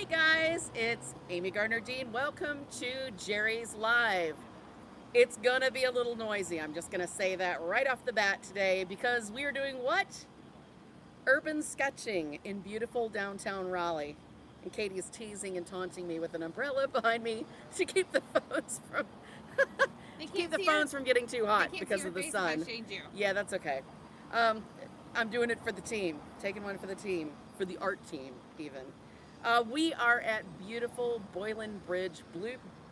guys, it's Amy Gardner-Dean. Welcome to Jerry's Live. It's gonna be a little noisy. I'm just gonna say that right off the bat today because we are doing what? Urban sketching in beautiful downtown Raleigh. And Katie is teasing and taunting me with an umbrella behind me to keep the phones from getting too hot because of the sun. Yeah, that's okay. I'm doing it for the team, taking one for the team, for the art team even. We are at beautiful Boylan Bridge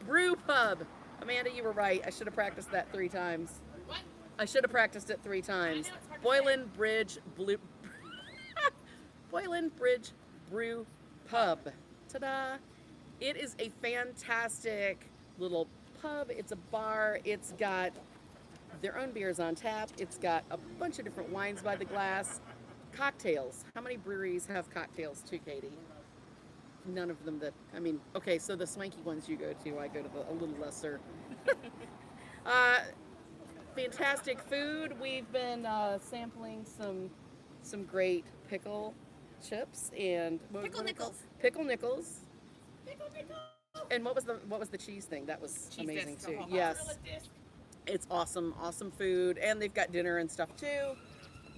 Brewpub. Amanda, you were right. I should have practiced that 3 times. What? I should have practiced it 3 times. Boylan Bridge Boylan Bridge Brew Pub. Ta-da! It is a fantastic little pub. It's a bar. It's got their own beers on tap. It's got a bunch of different wines by the glass. Cocktails. How many breweries have cocktails too, Katie? None of them that, okay, so the swanky ones you go to, I go to a little lesser. Fantastic food. We've been sampling some great pickle chips and Pickle nickels. Pickle nickels. And what was the cheese thing? That was Cheese amazing disc. too. Yes. It's awesome food, and they've got dinner and stuff too.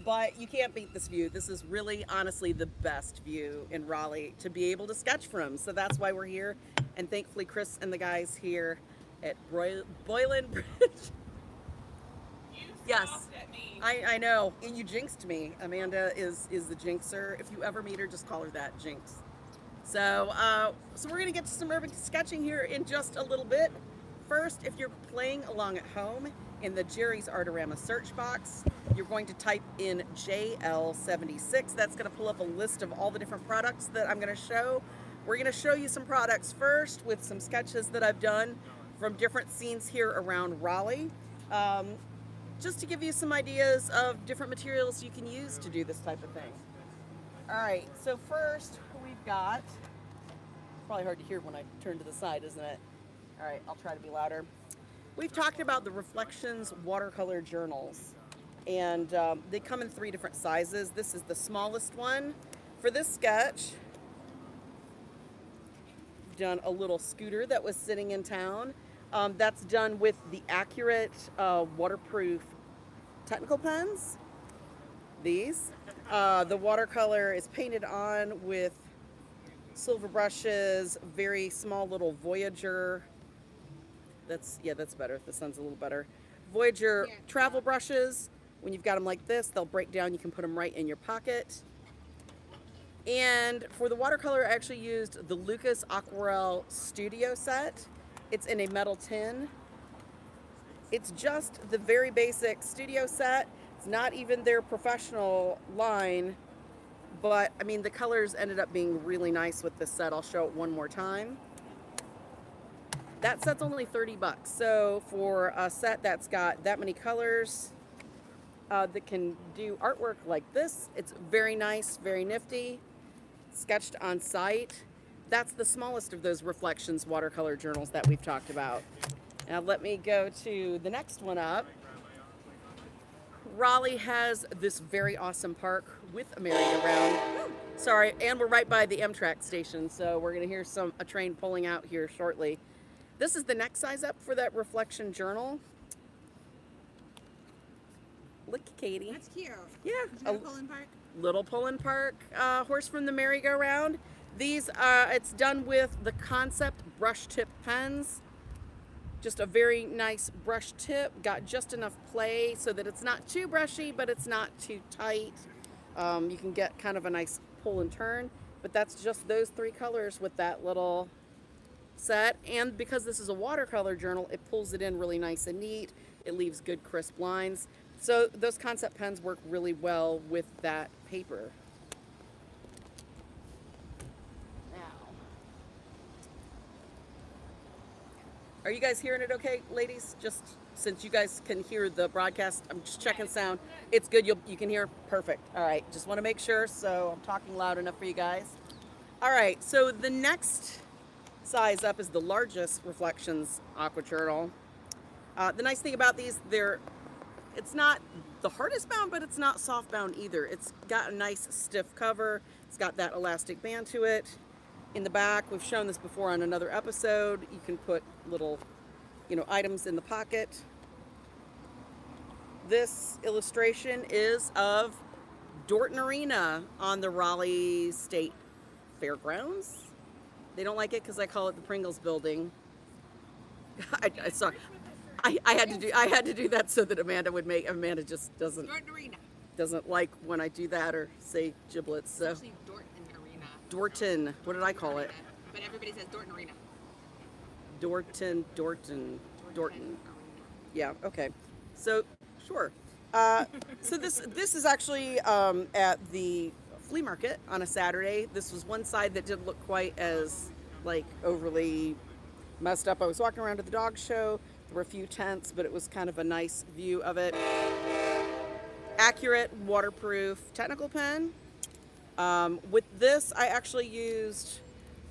But you can't beat this view. This is really, honestly, the best view in Raleigh to be able to sketch from. So that's why we're here. And thankfully, Chris and the guys here at Boylan Bridge. Yes, I know. And you jinxed me. Amanda is the jinxer. If you ever meet her, just call her that, Jinx. So we're going to get to some urban sketching here in just a little bit. First, if you're playing along at home, in the Jerry's Artorama search box, you're going to type in JL76. That's going to pull up a list of all the different products that I'm going to show. We're going to show you some products first with some sketches that I've done from different scenes here around Raleigh, just to give you some ideas of different materials you can use to do this type of thing. All right, so first we've got, probably hard to hear when I turn to the side, isn't it? All right, I'll try to be louder. We've talked about the Reflections watercolor journals, and they come in 3 different sizes. This is the smallest one. For this sketch, I've done a little scooter that was sitting in town. That's done with the Accurate waterproof technical pens. These. The watercolor is painted on with silver brushes, very small little Voyager. That's better. The sun's a little better. Voyager travel brushes. When you've got them like this, they'll break down. You can put them right in your pocket. And for the watercolor, I actually used the Lucas Aquarelle Studio set. It's in a metal tin. It's just the very basic studio set. It's not even their professional line, but the colors ended up being really nice with this set. I'll show it one more time. That set's only 30 bucks. So for a set that's got that many colors that can do artwork like this, it's very nice, very nifty, sketched on site. That's the smallest of those Reflections watercolor journals that we've talked about. Now let me go to the next one up. Raleigh has this very awesome park with a merry-go-round. Sorry, and we're right by the Amtrak station, so we're going to hear a train pulling out here shortly. This is the next size up for that Reflection journal. Look, Katie. That's cute. Yeah. Little Pullin Park. Horse from the merry-go-round. These, it's done with the Concept brush tip pens. Just a very nice brush tip. Got just enough play so that it's not too brushy, but it's not too tight. You can get kind of a nice pull and turn. But that's just those 3 colors with that little set. And because this is a watercolor journal, it pulls it in really nice and neat. It leaves good crisp lines. So those Concept pens work really well with that paper. Now, are you guys hearing it okay, ladies? Just since you guys can hear the broadcast, I'm just checking sound. It's good, you can hear? Perfect. All right, just want to make sure, so I'm talking loud enough for you guys. All right, so the next size up is the largest Reflections Aqua journal. The nice thing about these, it's not the hardest bound, but it's not soft bound either. It's got a nice stiff cover. It's got that elastic band to it. In the back, we've shown this before on another episode, you can put little, items in the pocket. This illustration is of Dorton Arena on the Raleigh State Fairgrounds. They don't like it because I call it the Pringles building. Sorry. I had to do that so that Amanda just doesn't like when I do that or say giblets. So Actually, Dorton Arena. Dorton. What did I call it? But everybody says Dorton Arena. Dorton. Yeah. Okay. So sure. So this is actually at the flea market on a Saturday. This was one side that didn't look quite as overly messed up. I was walking around to the dog show. There were a few tents, but it was kind of a nice view of it. Accurate, waterproof technical pen. With this, I actually used,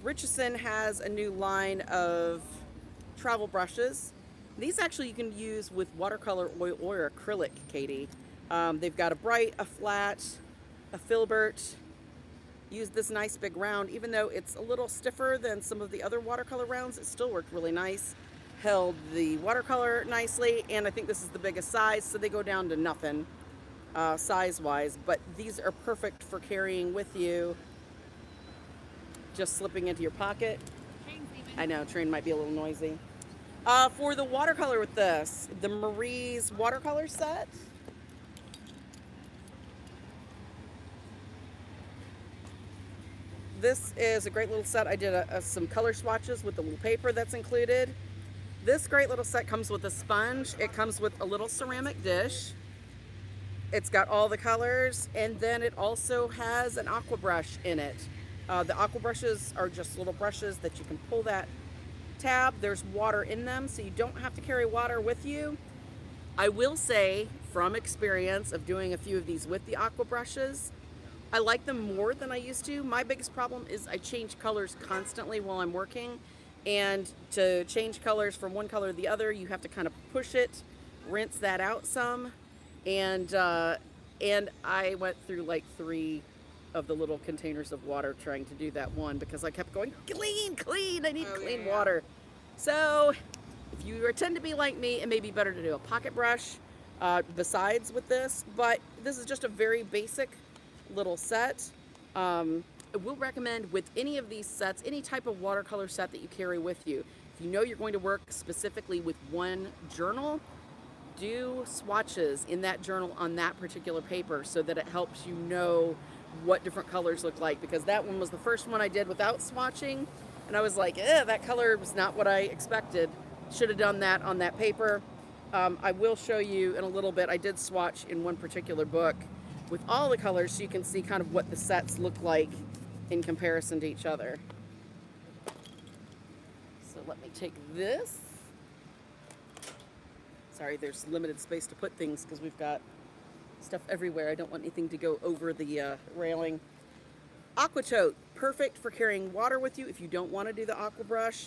Richardson has a new line of travel brushes. These actually you can use with watercolor oil or acrylic, Katie. They've got a bright, a flat, a filbert. Use this nice big round. Even though it's a little stiffer than some of the other watercolor rounds, it still worked really nice. Held the watercolor nicely, and I think this is the biggest size, so they go down to nothing size-wise. But these are perfect for carrying with you, just slipping into your pocket. I know, train might be a little noisy. For the watercolor with this, the Marie's watercolor set. This is a great little set. I did some color swatches with the little paper that's included. This great little set comes with a sponge. It comes with a little ceramic dish. It's got all the colors, and then it also has an aqua brush in it. The aqua brushes are just little brushes that you can pull that tab. There's water in them, so you don't have to carry water with you. I will say, from experience of doing a few of these with the aqua brushes, I like them more than I used to. My biggest problem is I change colors constantly while I'm working, and to change colors from one color to the other, you have to kind of push it, rinse that out some, and I went through like 3 of the little containers of water trying to do that one because I kept going, clean, I need clean water. So if you tend to be like me, it may be better to do a pocket brush besides with this, but this is just a very basic little set. I will recommend with any of these sets, any type of watercolor set that you carry with you, if you know you're going to work specifically with one journal, do swatches in that journal on that particular paper so that it helps you know what different colors look like, because that one was the first one I did without swatching, and I was like, that color was not what I expected. Should have done that on that paper. I will show you in a little bit. I did swatch in one particular book with all the colors so you can see kind of what the sets look like in comparison to each other. So let me take this. Sorry, there's limited space to put things because we've got stuff everywhere. I don't want anything to go over the railing. Aqua tote, perfect for carrying water with you if you don't want to do the aqua brush.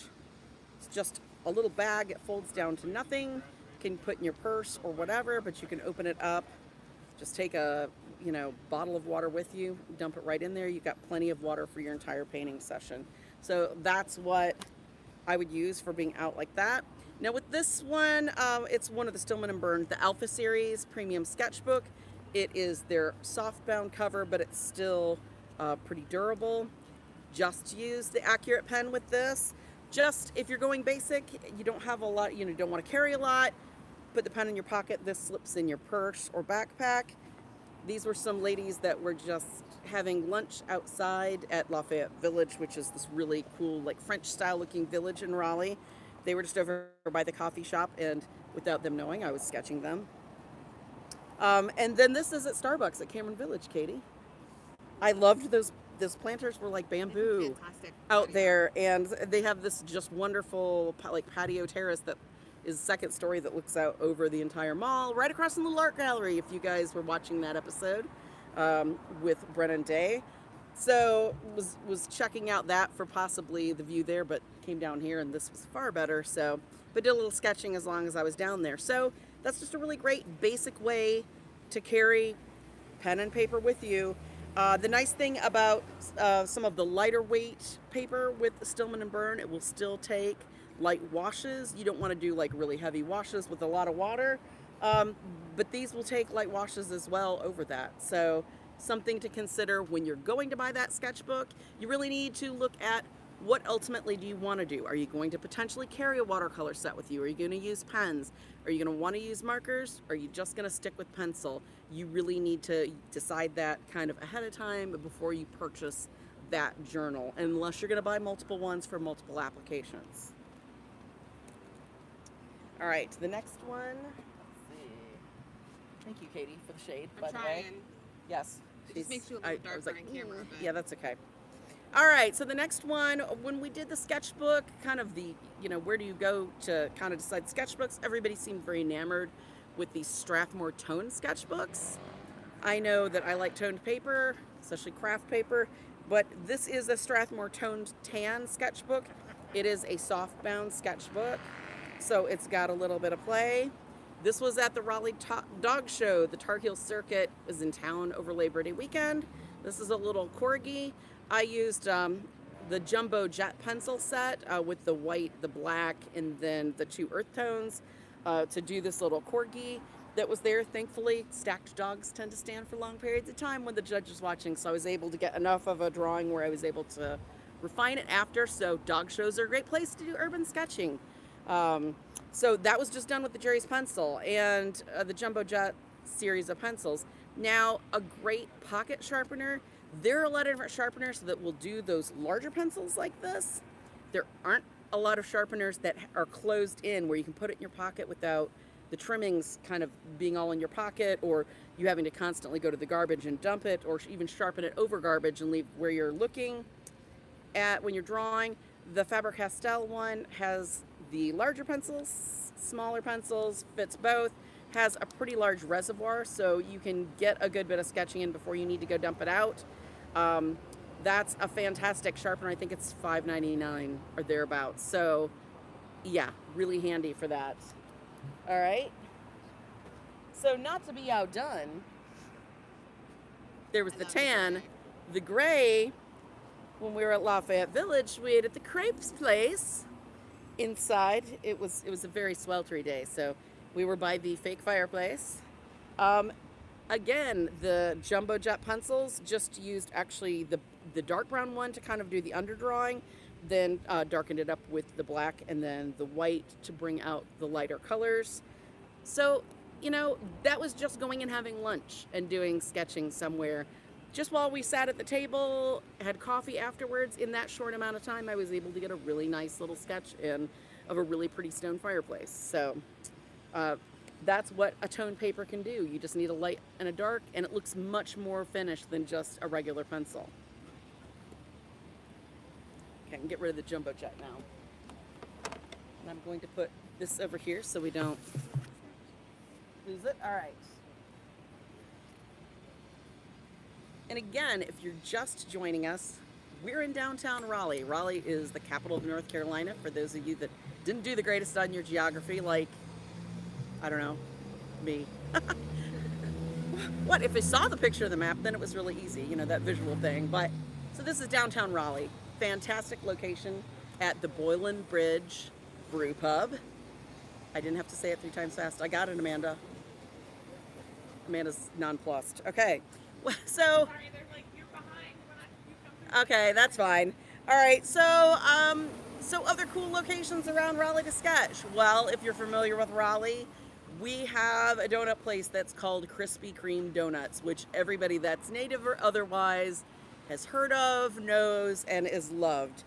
It's just a little bag. It folds down to nothing. You can put in your purse or whatever, but you can open it up. Just take a bottle of water with you, dump it right in there. You've got plenty of water for your entire painting session. So that's what I would use for being out like that. Now with this one, it's one of the Stillman & Burn, the Alpha Series Premium Sketchbook. It is their softbound cover, but it's still pretty durable. Just use the Accurate pen with this. Just if you're going basic, you don't have a lot, don't want to carry a lot, put the pen in your pocket. This slips in your purse or backpack. These were some ladies that were just having lunch outside at Lafayette Village, which is this really cool, French style looking village in Raleigh. They were just over by the coffee shop, and without them knowing, I was sketching them. And then this is at Starbucks at Cameron Village, Katie. I loved those planters were like bamboo out there, and they have this just wonderful patio terrace that is second story that looks out over the entire mall, right across from the Art Gallery, if you guys were watching that episode with Brennan Day. So was checking out that for possibly the view there, but came down here and this was far better. So, but did a little sketching as long as I was down there. So that's just a really great basic way to carry pen and paper with you. The nice thing about some of the lighter weight paper with Stillman and Burn, it will still take light washes. You don't want to do like really heavy washes with a lot of water, but these will take light washes as well over that. So something to consider when you're going to buy that sketchbook. You really need to look at what ultimately do you want to do. Are you going to potentially carry a watercolor set with you? Are you going to use pens? Are you going to want to use markers? Or are you just going to stick with pencil? You really need to decide that kind of ahead of time before you purchase that journal, unless you're going to buy multiple ones for multiple applications. All right, the next one. Let's see. Thank you, Katie, for the shade, by I'm the way. trying. Yes. It just makes you a little darker on camera. But Yeah, that's okay. All right, so the next one, when we did the sketchbook, kind of the, where do you go to kind of decide sketchbooks? Everybody seemed very enamored with these Strathmore toned sketchbooks. I know that I like toned paper, especially craft paper, but this is a Strathmore toned tan sketchbook. It is a soft bound sketchbook, so it's got a little bit of play. This was at the Raleigh Dog Show. The Tar Heel Circuit was in town over Labor Day weekend. This is a little Corgi. I used the Jumbo Jet pencil set with the white, the black, and then the 2 earth tones to do this little Corgi that was there. Thankfully, stacked dogs tend to stand for long periods of time when the judge is watching, so I was able to get enough of a drawing where I was able to refine it after. So dog shows are a great place to do urban sketching. So that was just done with the Jerry's pencil and the Jumbo Jet series of pencils. Now, a great pocket sharpener. There are a lot of different sharpeners that will do those larger pencils like this. There aren't a lot of sharpeners that are closed in where you can put it in your pocket without the trimmings kind of being all in your pocket, or you having to constantly go to the garbage and dump it, or even sharpen it over garbage and leave where you're looking at when you're drawing. The Faber-Castell one has the larger pencils, smaller pencils, fits both, has a pretty large reservoir, so you can get a good bit of sketching in before you need to go dump it out. That's a fantastic sharpener. I think it's $5.99 or thereabouts. So yeah, really handy for that. All right. So not to be outdone, there was the tan, the gray. When we were at Lafayette Village, we ate at the Crepes place. Inside, it was a very sweltery day, so we were by the fake fireplace. Again, the Jumbo Jet pencils just used actually the dark brown one to kind of do the underdrawing, then darkened it up with the black and then the white to bring out the lighter colors. So, that was just going and having lunch and doing sketching somewhere. Just while we sat at the table, had coffee afterwards, in that short amount of time, I was able to get a really nice little sketch in of a really pretty stone fireplace. So that's what a toned paper can do. You just need a light and a dark, and it looks much more finished than just a regular pencil. Okay, I can get rid of the Jumbo Jet now. And I'm going to put this over here so we don't lose it. All right. And again, if you're just joining us, we're in downtown Raleigh. Raleigh is the capital of North Carolina, for those of you that didn't do the greatest on your geography, like, I don't know, me. What, if I saw the picture of the map, then it was really easy, that visual thing. But, so this is downtown Raleigh. Fantastic location at the Boylan Bridge Brewpub. I didn't have to say it 3 times fast. I got it, Amanda. Amanda's nonplussed. Okay. So, sorry, they're like, you're behind when you come through. Okay, that's fine. All right, so other cool locations around Raleigh to sketch. Well, if you're familiar with Raleigh, we have a donut place that's called Krispy Kreme Donuts, which everybody that's native or otherwise has heard of, knows, and is loved.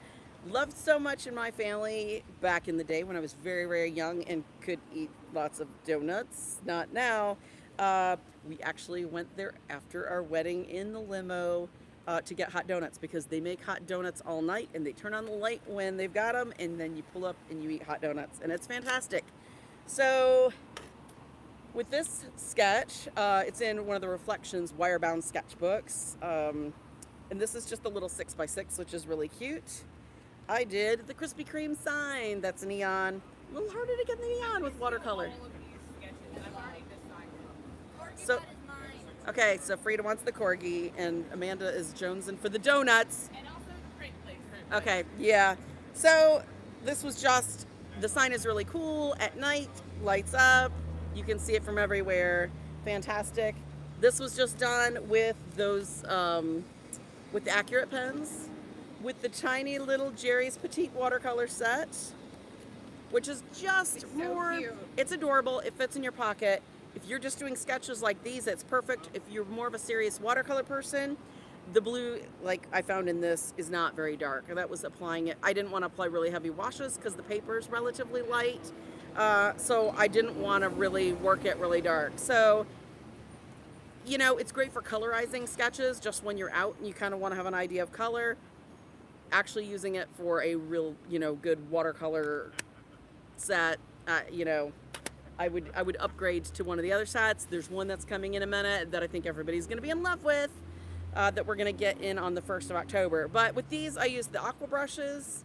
Loved so much in my family back in the day when I was very, very young and could eat lots of donuts. Not now. We actually went there after our wedding in the limo to get hot donuts, because they make hot donuts all night and they turn on the light when they've got them, and then you pull up and you eat hot donuts, and it's fantastic. So with this sketch, it's in one of the Reflections wire-bound sketchbooks, and this is just a little 6x6, which is really cute. I did the Krispy Kreme sign. That's neon. A little harder to get the neon with watercolor. All of these sketches, I've already decided. So, Okay, so Frida wants the Corgi, and Amanda is jonesing for the donuts. And also the great place. Okay, yeah. So this was just, the sign is really cool at night, lights up, you can see it from everywhere. Fantastic. This was just done with those, with the Accurate pens, with the tiny little Jerry's Petite watercolor set, which is just It's so more, cute. it's adorable, it fits in your pocket. If you're just doing sketches like these, it's perfect. If you're more of a serious watercolor person, the blue, like I found in this, is not very dark. That was applying it. I didn't want to apply really heavy washes because the paper is relatively light. So I didn't want to really work it really dark. So, you know, it's great for colorizing sketches just when you're out and you kind of want to have an idea of color. Actually using it for a real, you know, good watercolor set, you know, I would upgrade to one of the other sets. There's one that's coming in a minute that I think everybody's going to be in love with, that we're going to get in on the 1st of October. But with these, I use the Aqua Brushes,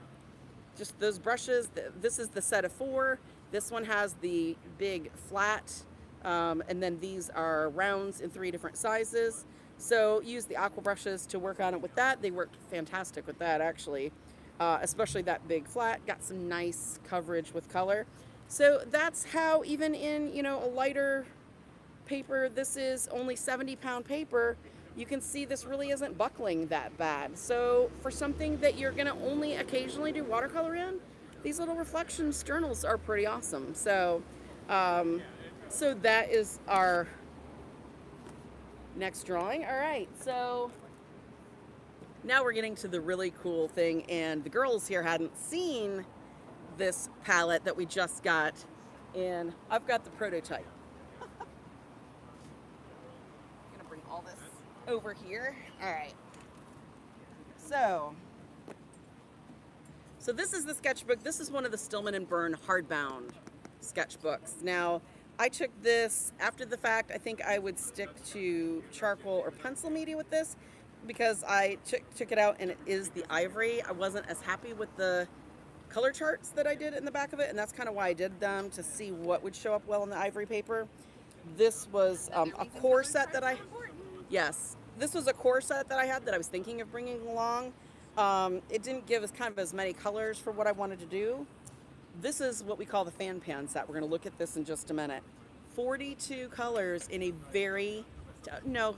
just those brushes. This is the set of 4. This one has the big flat, and then these are rounds in 3 different sizes. So use the Aqua Brushes to work on it with that. They worked fantastic with that, actually, especially that big flat. Got some nice coverage with color. So that's how, even in, you know, a lighter paper, this is only 70-pound paper, you can see this really isn't buckling that bad. So for something that you're gonna only occasionally do watercolor in, these little reflections journals are pretty awesome. So, so that is our next drawing. All right, so now we're getting to the really cool thing, and the girls here hadn't seen this palette that we just got, and I've got the prototype. I'm gonna bring all this over here. All right. So this is the sketchbook. This is one of the Stillman and Byrne hardbound sketchbooks. Now, I took this after the fact. I think I would stick to charcoal or pencil media with this because I took it out and it is the ivory. I wasn't as happy with the color charts that I did in the back of it, and that's kind of why I did them, to see what would show up well in the ivory paper. This was a core set that yes, this was a core set that I had that I was thinking of bringing along. It didn't give us kind of as many colors for what I wanted to do. This is what we call the fan pan set. We're going to look at this in just a minute. 42 colors in a very, no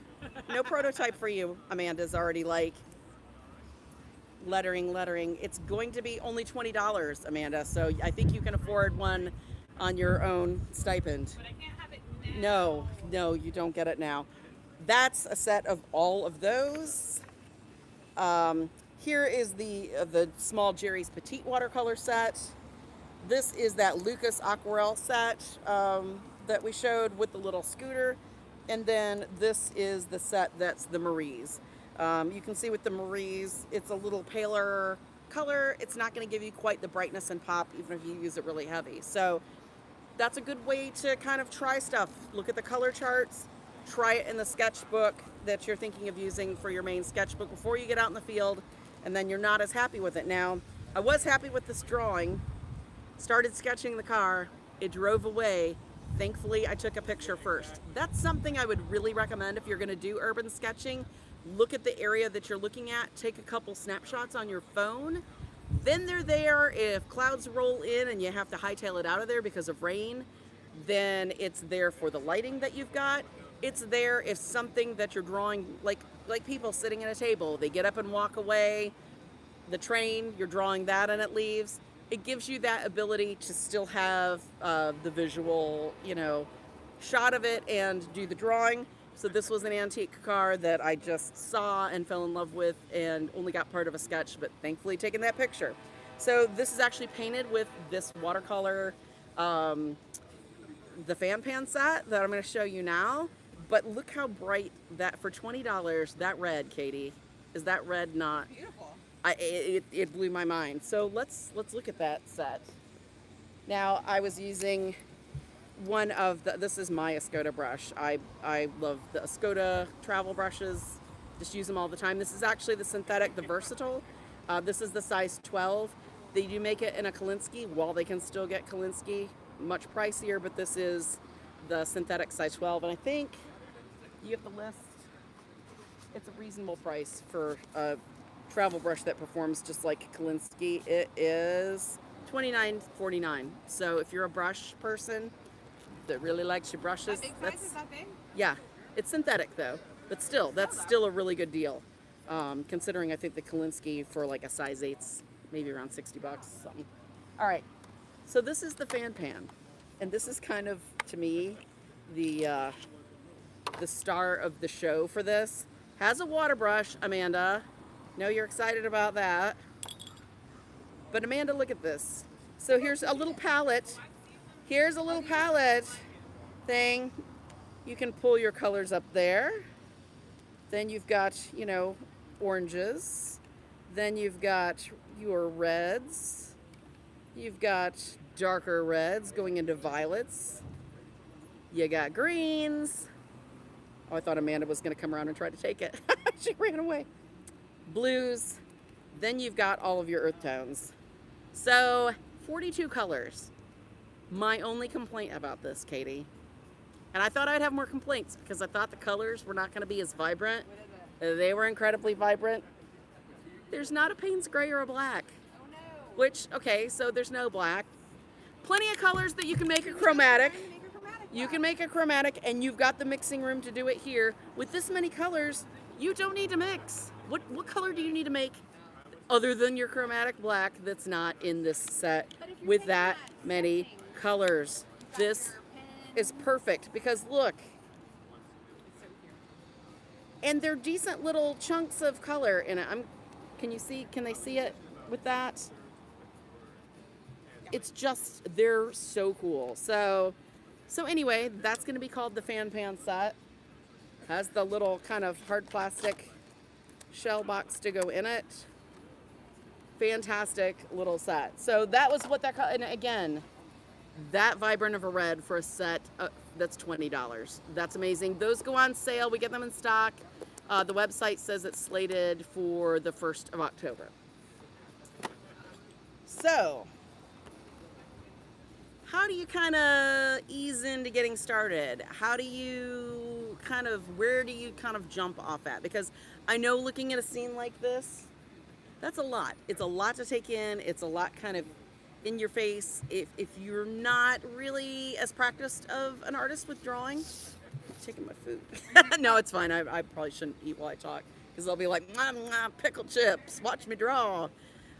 prototype for you. Amanda's already like, lettering. It's going to be only $20, Amanda, so I think you can afford one on your own stipend. But I can't have it now. No, you don't get it now. That's a set of all of those. Here is the small Jerry's Petite watercolor set. This is that Lucas Aquarelle set that we showed with the little scooter, and then this is the set that's the Marie's. You can see with the Marie's, it's a little paler color. It's not going to give you quite the brightness and pop, even if you use it really heavy. So that's a good way to kind of try stuff. Look at the color charts, try it in the sketchbook that you're thinking of using for your main sketchbook before you get out in the field, and then you're not as happy with it. Now, I was happy with this drawing, started sketching the car, it drove away. Thankfully, I took a picture first. That's something I would really recommend if you're going to do urban sketching. Look at the area that you're looking at, take a couple snapshots on your phone, then they're there. If clouds roll in and you have to hightail it out of there because of rain, then it's there for the lighting that you've got. It's there if something that you're drawing, like people sitting at a table, they get up and walk away, the train, you're drawing that and it leaves. It gives you that ability to still have the visual, you know, shot of it and do the drawing. So this was an antique car that I just saw and fell in love with and only got part of a sketch, but thankfully taken that picture. So this is actually painted with this watercolor, the fan pan set that I'm going to show you now. But look how bright that, for $20, that red, Katie, is that red not? Beautiful. It blew my mind. So let's look at that set. Now, I was using one of the, this is my Escoda brush. I love the Escoda travel brushes. Just use them all the time. This is actually the synthetic, the versatile. This is the size 12. They do make it in a Kolinsky, while they can still get Kolinsky, much pricier, but this is the synthetic size 12. And I think you have the list? It's a reasonable price for a travel brush that performs just like Kolinsky. It is $29.49. So if you're a brush person that really likes your brushes, That big size is that big? yeah, it's synthetic though, but still, that's still a really good deal. Considering I think the Kolinsky for like a size 8's maybe around $60, something. All right, so this is the fan pan, and this is kind of, to me, the star of the show for this. Has a water brush, Amanda. Know you're excited about that. But Amanda, look at this. So here's a little palette. Here's a little palette thing. You can pull your colors up there. Then you've got, you know, oranges. Then you've got your reds. You've got darker reds going into violets. You got greens. Oh, I thought Amanda was going to come around and try to take it. She ran away. Blues. Then you've got all of your earth tones. So, 42 colors. My only complaint about this, Katie, and I thought I'd have more complaints because I thought the colors were not going to be as vibrant. They were incredibly vibrant. There's not a Payne's gray or a black. Oh no. Which, okay, so there's no black. Plenty of colors that you can make a chromatic. You can make a chromatic, and you've got the mixing room to do it here. With this many colors, you don't need to mix. What color do you need to make other than your chromatic black that's not in this set with that many colors? This is perfect because look, and they're decent little chunks of color in it. Can they see it with that? It's just, they're so cool. So anyway, that's going to be called the Fan Pan set. Has the little kind of hard plastic shell box to go in it. Fantastic little set. So that was what and again, that vibrant of a red for a set that's $20. That's amazing. Those go on sale. We get them in stock. The website says it's slated for the 1st of October. So, how do you kind of ease into getting started? How do you where do you kind of jump off at? Because I know looking at a scene like this, that's a lot. It's a lot to take in. It's a lot kind of in your face. If you're not really as practiced of an artist with drawing, I'm taking my food. No, it's fine. I probably shouldn't eat while I talk because they'll be like, mwah, mwah, pickle chips, watch me draw.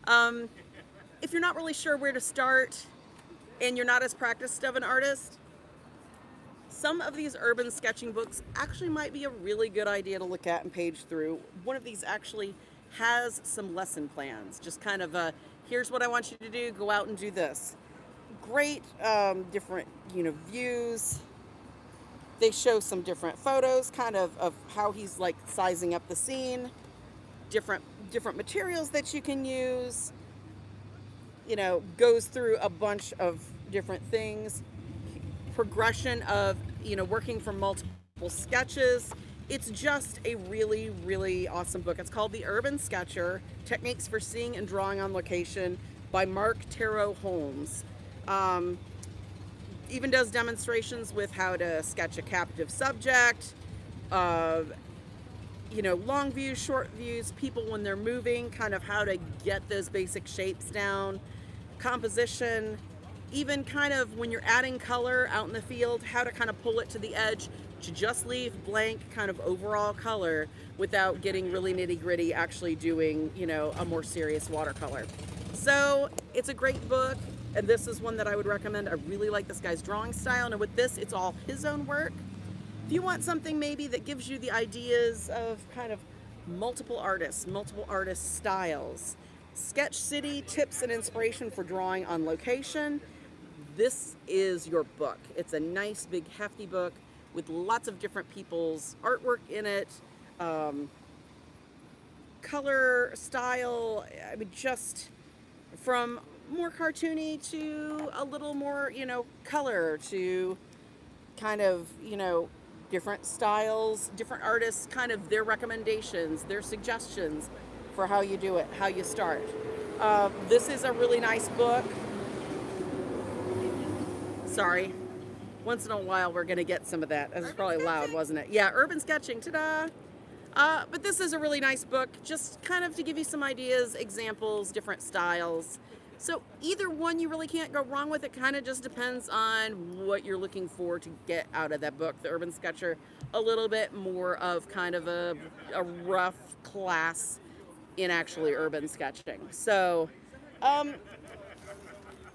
If you're not really sure where to start and you're not as practiced of an artist, some of these urban sketching books actually might be a really good idea to look at and page through. One of these actually has some lesson plans, just kind of here's what I want you to do, go out and do this. Great different views. They show some different photos kind of how he's like sizing up the scene, different materials that you can use, goes through a bunch of different things, progression of working from multiple sketches. It's just a really, really awesome book. It's called The Urban Sketcher, Techniques for Seeing and Drawing on Location by Mark Terrell Holmes. Even does demonstrations with how to sketch a captive subject, long views, short views, people when they're moving, kind of how to get those basic shapes down, composition, even kind of when you're adding color out in the field, how to kind of pull it to the edge to just leave blank kind of overall color without getting really nitty gritty, actually doing, a more serious watercolor. So it's a great book, and this is one that I would recommend. I really like this guy's drawing style, and with this, it's all his own work. If you want something maybe that gives you the ideas of kind of multiple artists, styles, Sketch City, tips and inspiration for drawing on location, this is your book. It's a nice, big, hefty book with lots of different people's artwork in it, color, style, just from more cartoony to a little more, color to kind of, different styles, different artists, kind of their recommendations, their suggestions for how you do it, how you start. This is a really nice book. Sorry. once in a while we're going to get some of that. That was Urban probably loud, sketching? wasn't it? Yeah, urban sketching, ta-da! But this is a really nice book, just kind of to give you some ideas, examples, different styles. So either one, you really can't go wrong with. It kind of just depends on what you're looking for to get out of that book. The Urban Sketcher, a little bit more of kind of a rough class in actually urban sketching. So,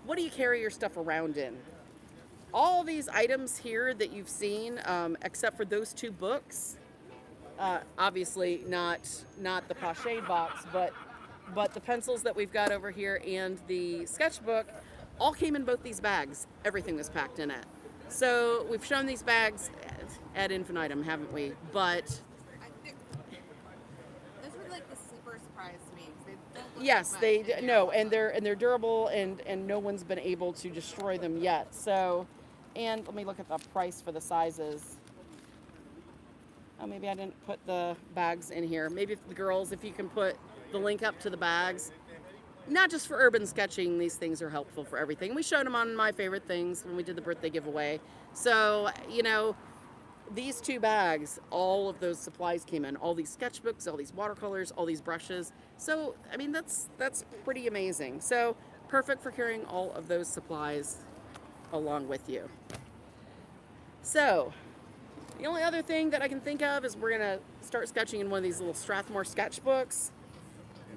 what do you carry your stuff around in? All these items here that you've seen, except for those two books, obviously not the pochade box, but the pencils that we've got over here and the sketchbook all came in both these bags. Everything was packed in it. So we've shown these bags ad infinitum, haven't we? But Those were like the super surprise to me. 'Cause they don't look yes, like they much, and no, they're and they're durable, and no one's been able to destroy them yet. So, and let me look at the price for the sizes. Oh, maybe I didn't put the bags in here. Maybe if the girls, if you can put the link up to the bags. Not just for urban sketching, these things are helpful for everything. We showed them on My Favorite Things when we did the birthday giveaway. So, you know, these two bags, all of those supplies came in. All these sketchbooks, all these watercolors, all these brushes. So, I mean, that's pretty amazing. So, perfect for carrying all of those supplies along with you. So, the only other thing that I can think of is we're going to start sketching in one of these little Strathmore sketchbooks.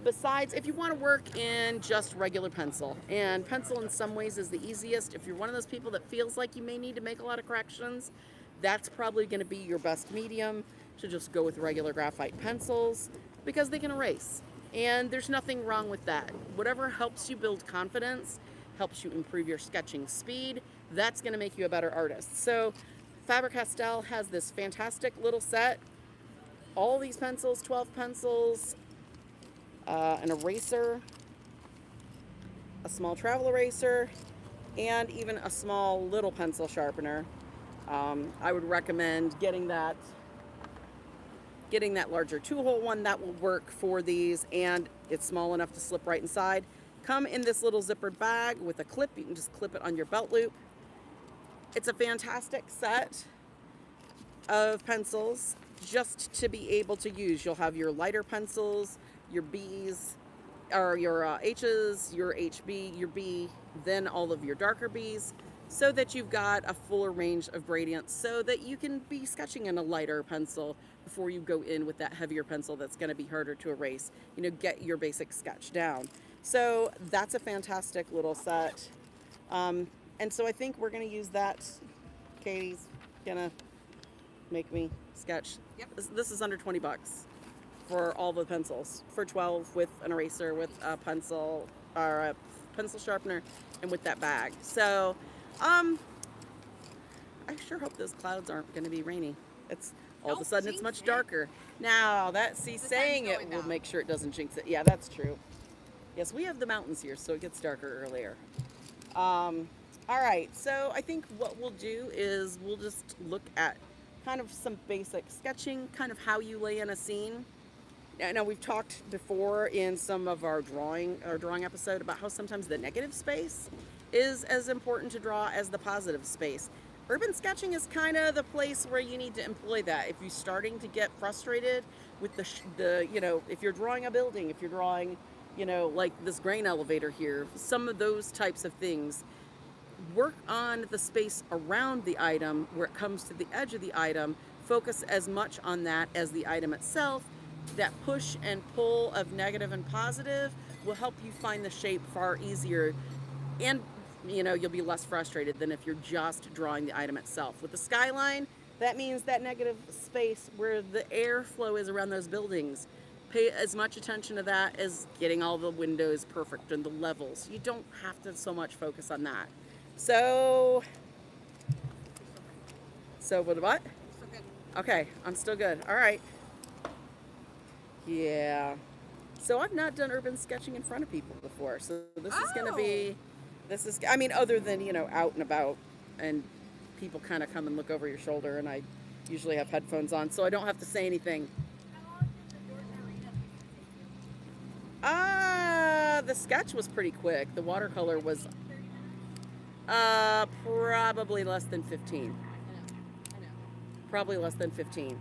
Besides, if you want to work in just regular pencil, and pencil in some ways is the easiest. If you're one of those people that feels like you may need to make a lot of corrections, that's probably going to be your best medium, to just go with regular graphite pencils because they can erase. And there's nothing wrong with that. Whatever helps you build confidence, helps you improve your sketching speed, that's going to make you a better artist. So Faber-Castell has this fantastic little set. All these pencils, 12 pencils, an eraser, a small travel eraser, and even a small little pencil sharpener. I would recommend getting that larger 2-hole one. That will work for these, and it's small enough to slip right inside. Come in this little zippered bag with a clip. You can just clip it on your belt loop. It's a fantastic set of pencils just to be able to use. You'll have your lighter pencils, your B's, or your H's, your HB, your B, then all of your darker B's, so that you've got a fuller range of gradients so that you can be sketching in a lighter pencil before you go in with that heavier pencil that's going to be harder to erase. You know, get your basic sketch down. So that's a fantastic little set. And so I think we're going to use that. Katie's going to make me sketch. Yep. This is under 20 bucks for all the pencils, for 12 with an eraser, with a pencil or a pencil sharpener, and with that bag. So I sure hope those clouds aren't going to be rainy. It's all of a sudden it's much darker. Now saying it will make sure it doesn't jinx it. Yeah, that's true. Yes, we have the mountains here, so it gets darker earlier. All right, so I think what we'll do is we'll just look at kind of some basic sketching, kind of how you lay in a scene. Now, we've talked before in some of our drawing episode about how sometimes the negative space is as important to draw as the positive space. Urban sketching is kind of the place where you need to employ that. If you're starting to get frustrated with if you're drawing a building, if you're drawing, like this grain elevator here, some of those types of things, work on the space around the item where it comes to the edge of the item. Focus as much on that as the item itself. That push and pull of negative and positive will help you find the shape far easier, and you'll be less frustrated than if you're just drawing the item itself. With the skyline, that means that negative space where the airflow is around those buildings. Pay as much attention to that as getting all the windows perfect and the levels. You don't have to so much focus on that. So what? Still good. Okay, I'm still good. All right. Yeah. So I've not done urban sketching in front of people before. So this is going to be, other than, out and about, and people kind of come and look over your shoulder, and I usually have headphones on, so I don't have to say anything. The sketch was pretty quick. The watercolor was, Probably less than 15. I know. Probably less than 15.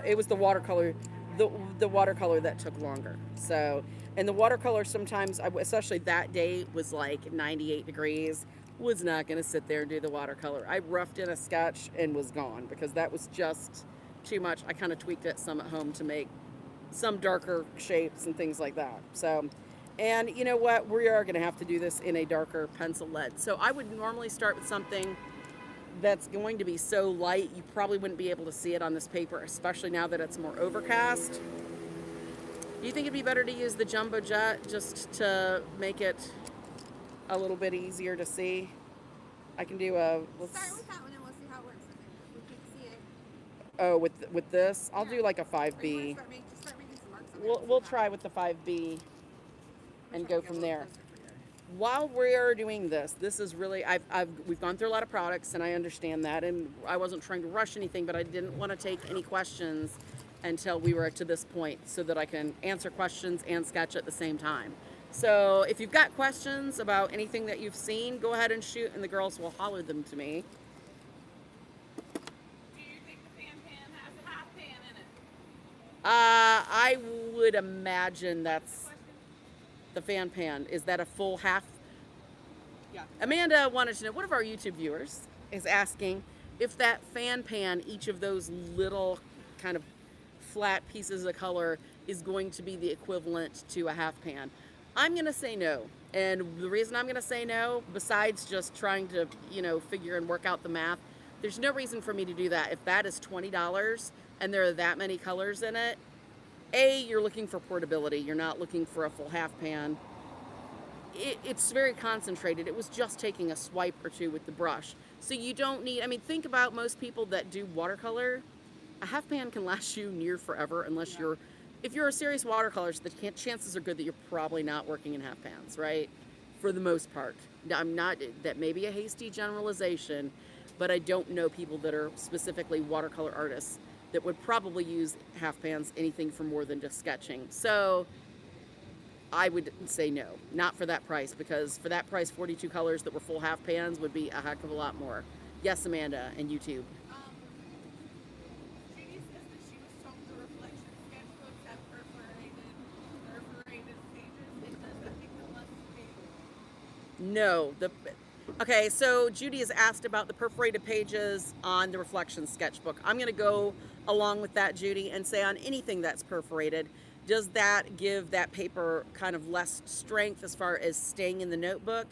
It was the watercolor, the watercolor that took longer. So, and the watercolor sometimes, especially that day, was like 98 degrees. Was not going to sit there and do the watercolor. I roughed in a sketch and was gone because that was just too much. I kind of tweaked it some at home to make some darker shapes and things like that. So, and you know what? We are going to have to do this in a darker pencil lead. So I would normally start with something that's going to be so light you probably wouldn't be able to see it on this paper, especially now that it's more overcast. Do you think it'd be better to use the Jumbo Jet just to make it a little bit easier to see? I can do a... Start with that one and we'll see how it works. We can see it. Oh, with this? I'll do like a Or you 5B. wanna start making some marks on it. We'll try with the 5B and go from there. While we're doing this is really, we've gone through a lot of products and I understand that, and I wasn't trying to rush anything, but I didn't want to take any questions until we were to this point so that I can answer questions and sketch at the same time. So if you've got questions about anything that you've seen, go ahead and shoot and the girls will holler them to me. Do you think the fan pan has a half pan in it? I would imagine that's the fan pan. Is that a full half? Yeah. Amanda wanted to know, one of our YouTube viewers is asking if that fan pan, each of those little kind of flat pieces of color, is going to be the equivalent to a half pan. I'm going to say no. And the reason I'm going to say no, besides just trying to, figure and work out the math, there's no reason for me to do that. If that is $20 and there are that many colors in it, you're looking for portability. You're not looking for a full half pan. It's very concentrated. It was just taking a swipe or two with the brush. So you don't need, think about most people that do watercolor. A half pan can last you near forever unless if you're a serious watercolorist, the chances are good that you're probably not working in half pans, right? For the most part. That may be a hasty generalization, but I don't know people that are specifically watercolor artists that would probably use half pans anything for more than just sketching. So I would say no, not for that price, because for that price, 42 colors that were full half pans would be a heck of a lot more. Yes, Amanda, and YouTube. Judy says that she was told the reflection sketchbooks have perforated pages. It does that make them less stable? No. Okay, so Judy has asked about the perforated pages on the reflection sketchbook. I'm going to go along with that, Judy, and say on anything that's perforated, does that give that paper kind of less strength as far as staying in the notebook?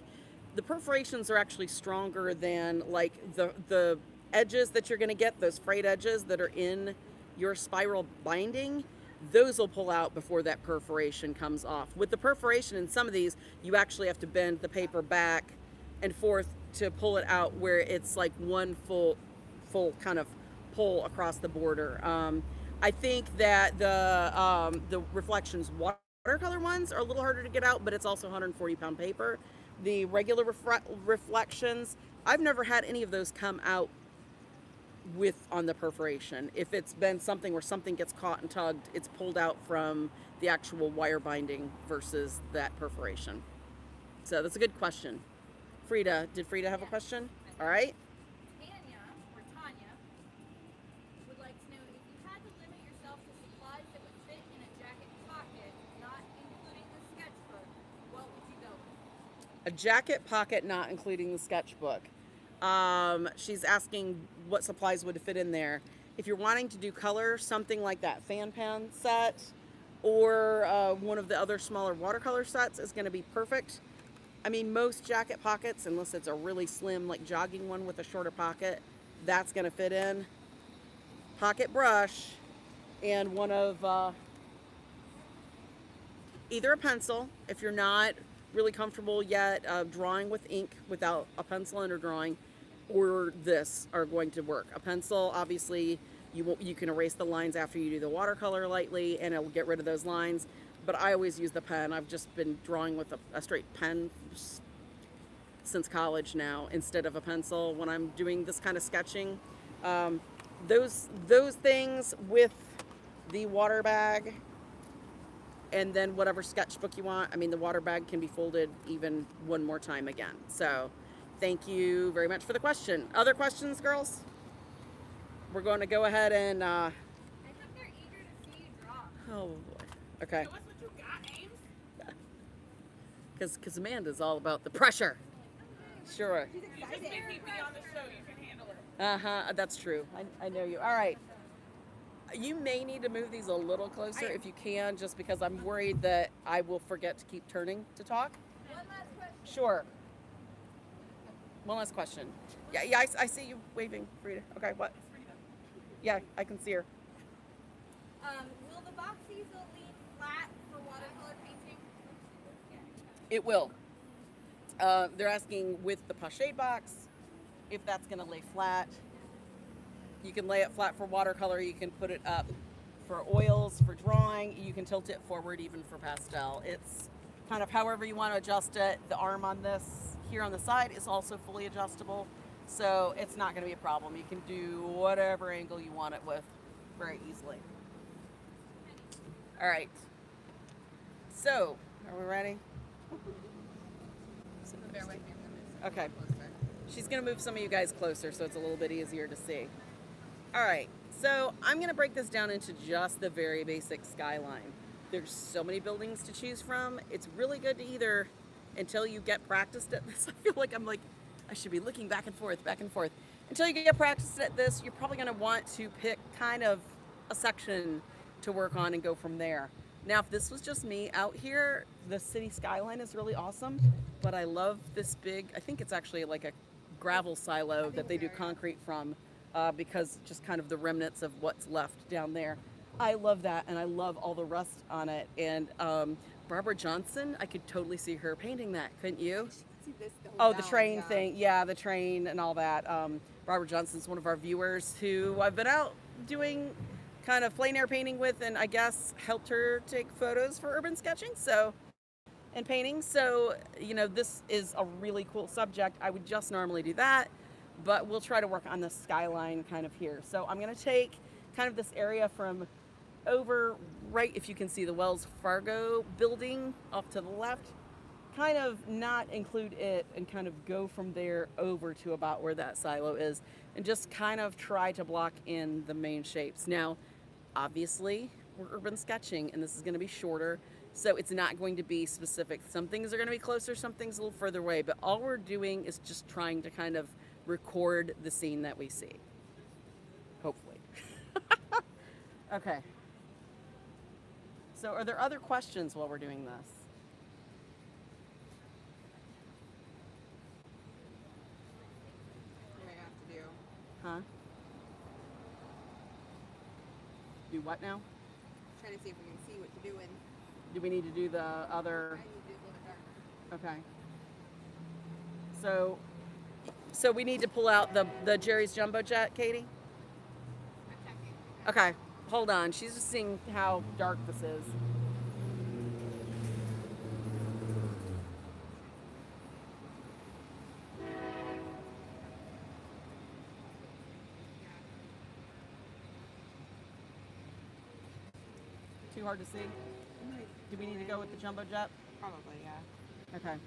The perforations are actually stronger than like the edges that you're going to get, those frayed edges that are in your spiral binding. Those will pull out before that perforation comes off. With the perforation in some of these, you actually have to bend the paper back and forth to pull it out, where it's like one full kind of pull across the border. I think that the Reflections watercolor ones are a little harder to get out, but it's also 140-pound paper. The regular Reflections, I've never had any of those come out on the perforation. If it's been something where something gets caught and tugged, it's pulled out from the actual wire binding versus that perforation. So that's a good question. Frida, did Frida have a question? All right. Tanya would like to know if you had to limit yourself to supplies that would fit in a jacket pocket, not including the sketchbook, what would you go with? A jacket pocket, not including the sketchbook. She's asking what supplies would fit in there. If you're wanting to do color, something like that fan pan set or one of the other smaller watercolor sets is going to be perfect. Most jacket pockets, unless it's a really slim, like jogging one with a shorter pocket, that's going to fit in. Pocket brush and one of either a pencil, if you're not really comfortable yet drawing with ink without a pencil under drawing, or this are going to work. A pencil, obviously, you can erase the lines after you do the watercolor lightly, and it'll get rid of those lines. But I always use the pen. I've just been drawing with a straight pen since college now, instead of a pencil when I'm doing this kind of sketching. Those things with the water bag, and then whatever sketchbook you want. The water bag can be folded even one more time again. So Thank you very much for the question. Other questions, girls? We're going to go ahead and, I think they're eager to see you draw. oh boy. Okay. Show us what you got, Ames. Because Amanda's all about the pressure. Sure. You just make me be on the show. You can handle it. Uh-huh, that's true. I know you. All right. You may need to move these a little closer if you can, just because I'm worried that I will forget to keep turning to talk. One last question. Sure. One last question. Yeah, I see you waving, Frida. Okay, what? Yeah, I can see her. Will the box easel lean flat for watercolor painting? It will. They're asking with the pochade box if that's going to lay flat. You can lay it flat for watercolor. You can put it up for oils, for drawing. You can tilt it forward even for pastel. It's kind of however you want to adjust it. The arm on this here on the side is also fully adjustable, so it's not going to be a problem. You can do whatever angle you want it with very easily. All right. So, are we ready? Bear with me. Okay. She's going to move some of you guys closer so it's a little bit easier to see. All right, so I'm going to break this down into just the very basic skyline. There's so many buildings to choose from. It's really good to either, until you get practiced at this, I feel like I should be looking back and forth. Until you get practiced at this, you're probably going to want to pick kind of a section to work on and go from there. Now, if this was just me out here, the city skyline is really awesome, but I love this big, I think it's actually like a gravel silo that they do concrete from, because just kind of the remnants of what's left down there. I love that, and I love all the rust on it. And Barbara Johnson, I could totally see her painting that, couldn't you? See this, Oh, the train thing. Yeah, the train and all that. Barbara Johnson's one of our viewers who I've been out doing kind of plein air painting with, and I guess helped her take photos for urban sketching and painting. So, you know, this is a really cool subject. I would just normally do that, but we'll try to work on the skyline kind of here. So I'm going to take kind of this area from over right, if you can see the Wells Fargo building off to the left, kind of not include it and kind of go from there over to about where that silo is and just kind of try to block in the main shapes. Now, obviously, we're urban sketching and this is going to be shorter, so it's not going to be specific. Some things are going to be closer, some things a little further away, but all we're doing is just trying to kind of record the scene that we see. Hopefully. Okay. So are there other questions while we're doing this? What do I have to do? Huh? Do what now? Trying to see if we can see what you're doing. Do we need to do the other? I need to do a little bit darker. Okay. So we need to pull out the Jerry's Jumbo Jet, Katie? I'm checking. Okay. Hold on. She's just seeing how dark this is. Too hard to see? Do we need to go with the Jumbo Jet? Probably, yeah. Okay.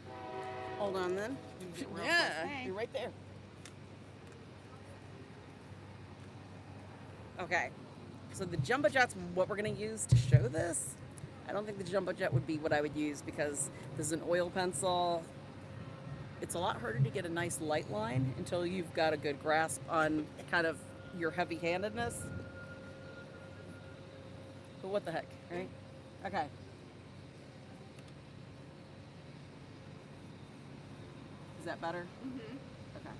Hold on then. Real quick. Yeah, Hey. you're right there. Okay. So the Jumbo Jet's what we're going to use to show this. I don't think the Jumbo Jet would be what I would use because this is an oil pencil. It's a lot harder to get a nice light line until you've got a good grasp on kind of your heavy-handedness. But what the heck, right? Okay. Is that better? Mm-hmm. Okay.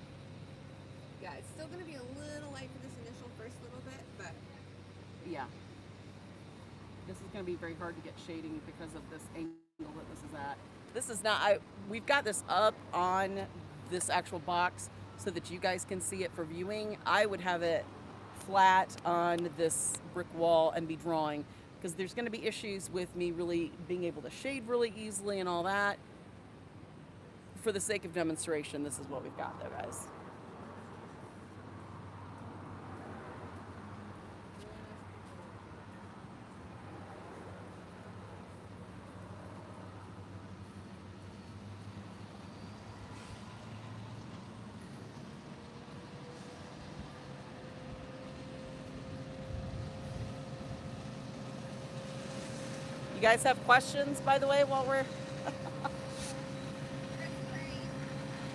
Yeah, it's still going to be a little light for this initial first little bit, but Yeah. This is going to be very hard to get shading because of this angle that this is at. This is not, we've got this up on this actual box so that you guys can see it for viewing. I would have it flat on this brick wall and be drawing because there's going to be issues with me really being able to shade really easily and all that. For the sake of demonstration, this is what we've got though, guys. You guys have questions, by the way, while we're...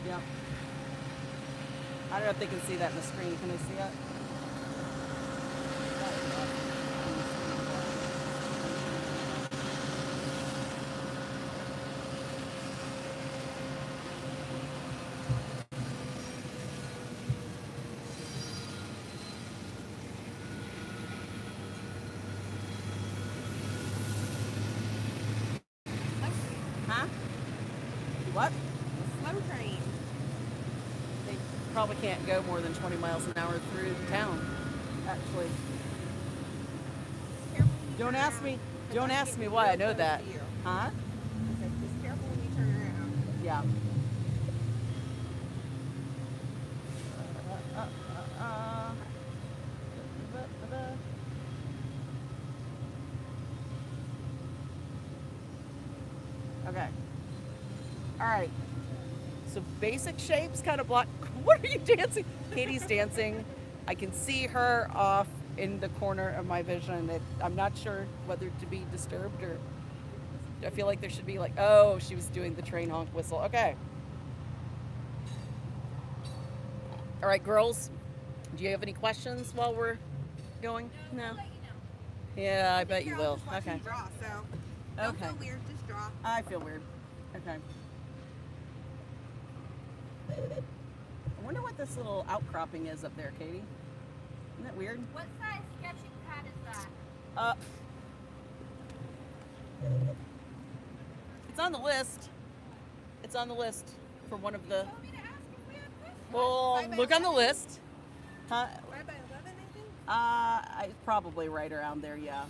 Yeah. I don't know if they can see that in the screen. Can they see it? Huh? What? Slow train. They probably can't go more than 20 miles an hour through town, actually. Careful when you Don't turn ask around, me. 'cause Don't I'm ask me getting why I real know close that. to you. Huh? I said, just careful when you turn around. Yeah. Okay. All right. So basic shapes kind of block. What are you dancing? Katie's dancing. I can see her off in the corner of my vision. I'm not sure whether to be disturbed or I feel like there should be like, oh, she was doing the train honk whistle. Okay. All right, girls. Do you have any questions while we're going? No, No. I'll let you know. Yeah, I bet you Carol will. just watching Okay. you draw, so don't Okay. feel weird, just draw. I feel weird. Okay. I wonder what this little outcropping is up there, Katie. Isn't that weird? What size sketching pad is that? It's on the list. It's on the list for one of the. Told me to ask if we had questions. Well, 5 by look on the 11? list. Huh? 5 by 11, I think. Probably right around there, yeah.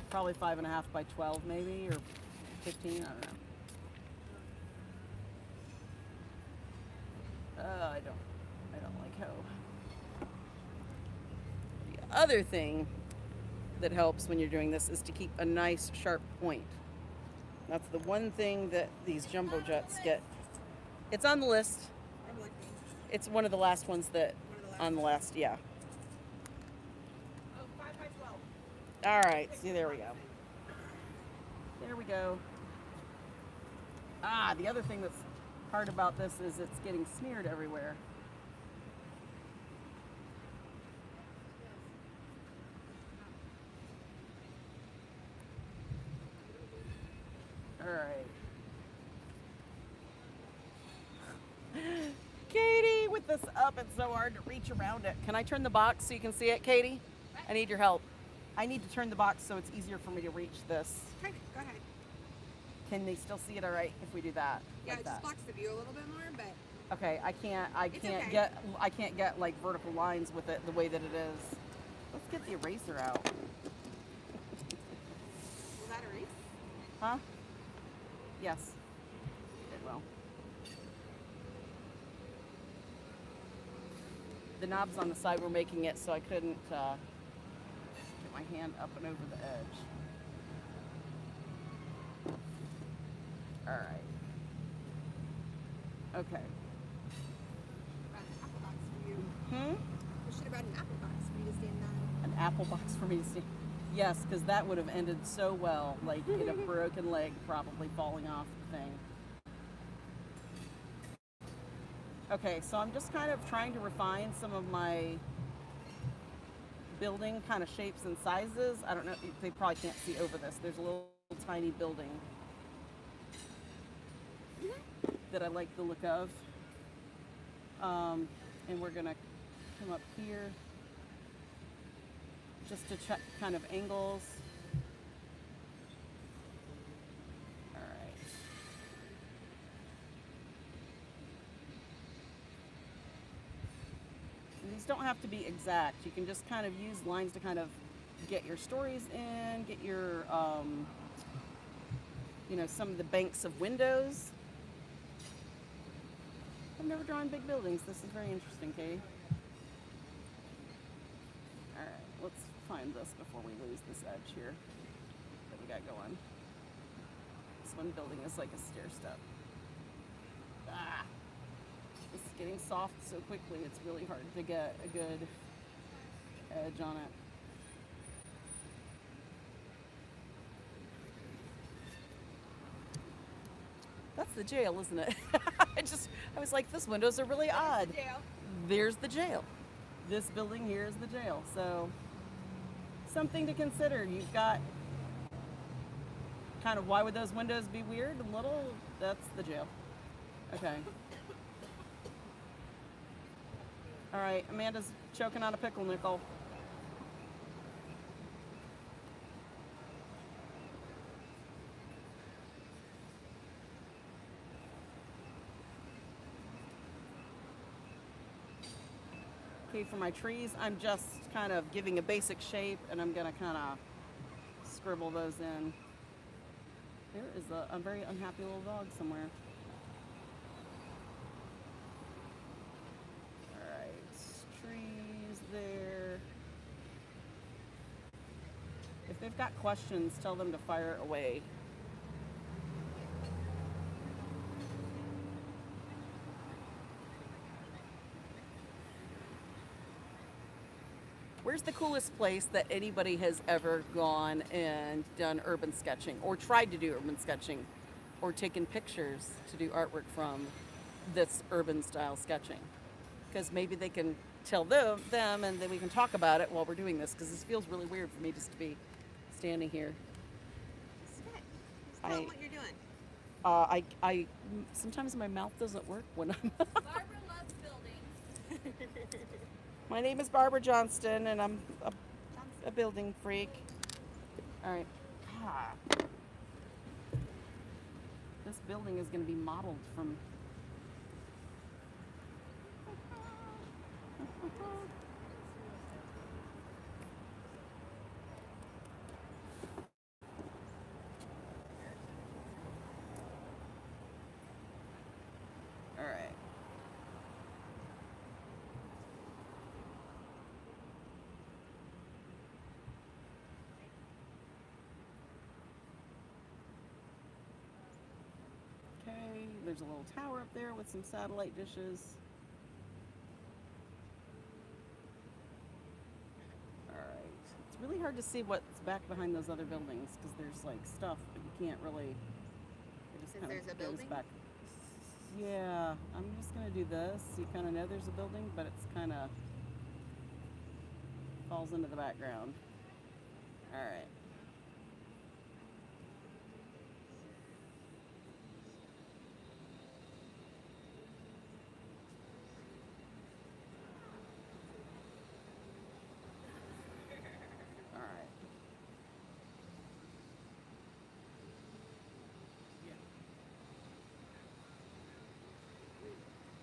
Probably 5.5 by 12, maybe, or 15. I don't know. I don't like how. The other thing that helps when you're doing this is to keep a nice sharp point. That's the one thing that these jumbo jets get. It's on the list. I'm looking. It's one of the last ones that One of the last on the last, yeah. Oh, 5 by 12. All right, see, there we go. There we go. The other thing that's hard about this is it's getting smeared everywhere. All right. Katie, with this up, it's so hard to reach around it. Can I turn the box so you can see it, Katie? I need your help. I need to turn the box so it's easier for me to reach this. Okay, go ahead. Can they still see it all right if we do that? Yeah, like it just that? blocks the view a little bit more, but Okay, I It's can't okay. get like vertical lines with it the way that it is. Let's get the eraser out. will that erase? Huh? Yes. It will. The knobs on the side were making it so I couldn't get my hand up and over the edge. All right. Okay. About an apple box for you. We should have brought an apple box for you to stand on. An apple box for me to see. Yes, because that would have ended so well, like in a broken leg probably falling off the thing. Okay, so I'm just kind of trying to refine some of my building kind of shapes and sizes. I don't know, they probably can't see over this. There's a little tiny building that I like the look of. And we're gonna come up here just to check kind of angles. All right. And these don't have to be exact. You can just kind of use lines to kind of get your stories in, get your, you know, some of the banks of windows. I've never drawn big buildings. This is very interesting, Katie. All right, let's find this before we lose this edge here that we got going. This one building is like a stair step. It's getting soft so quickly, it's really hard to get a good edge on it. That's the jail, isn't it? I was like, this windows are really odd. Jail. There's the jail. This building here is the jail. So something to consider. You've got kind of, why would those windows be weird and little? That's the jail. Okay. All right, Amanda's choking on a pickle nickel. Okay, for my trees, I'm just kind of giving a basic shape, and I'm gonna kind of scribble those in. There is a very unhappy little dog somewhere. All right, trees there. If they've got questions, tell them to fire away. Where's the coolest place that anybody has ever gone and done urban sketching or tried to do urban sketching or taken pictures to do artwork from this urban style sketching? Because maybe they can tell them and then we can talk about it while we're doing this, because this feels really weird for me just to be standing here. Sketch. Just tell them what you're doing. I sometimes my mouth doesn't work when I'm Barbara loves buildings. My name is Barbara Johnston, and I'm a building freak. All right. This building is going to be modeled from... All right. Okay, there's a little tower up there with some satellite dishes. Alright, it's really hard to see what's back behind those other buildings because there's like stuff, but you can't really. It just Because kind there's a of goes building? back. Yeah, I'm just gonna do this. You kind of know there's a building, but it's kind of falls into the background. Alright. Alright.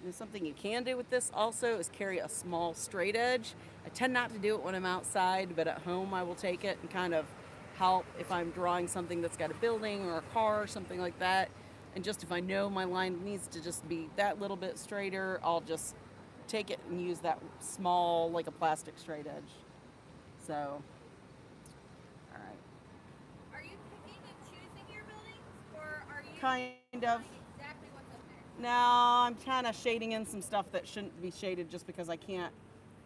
And something you can do with this also is carry a small straight edge. I tend not to do it when I'm outside, but at home I will take it and kind of help if I'm drawing something that's got a building or a car or something like that. And just if I know my line needs to just be that little bit straighter, I'll just take it and use that small, like a plastic straight edge. So, all right. Are you picking and choosing your buildings, or are you Kind of. drawing exactly what's up there? No, I'm kind of shading in some stuff that shouldn't be shaded just because I can't,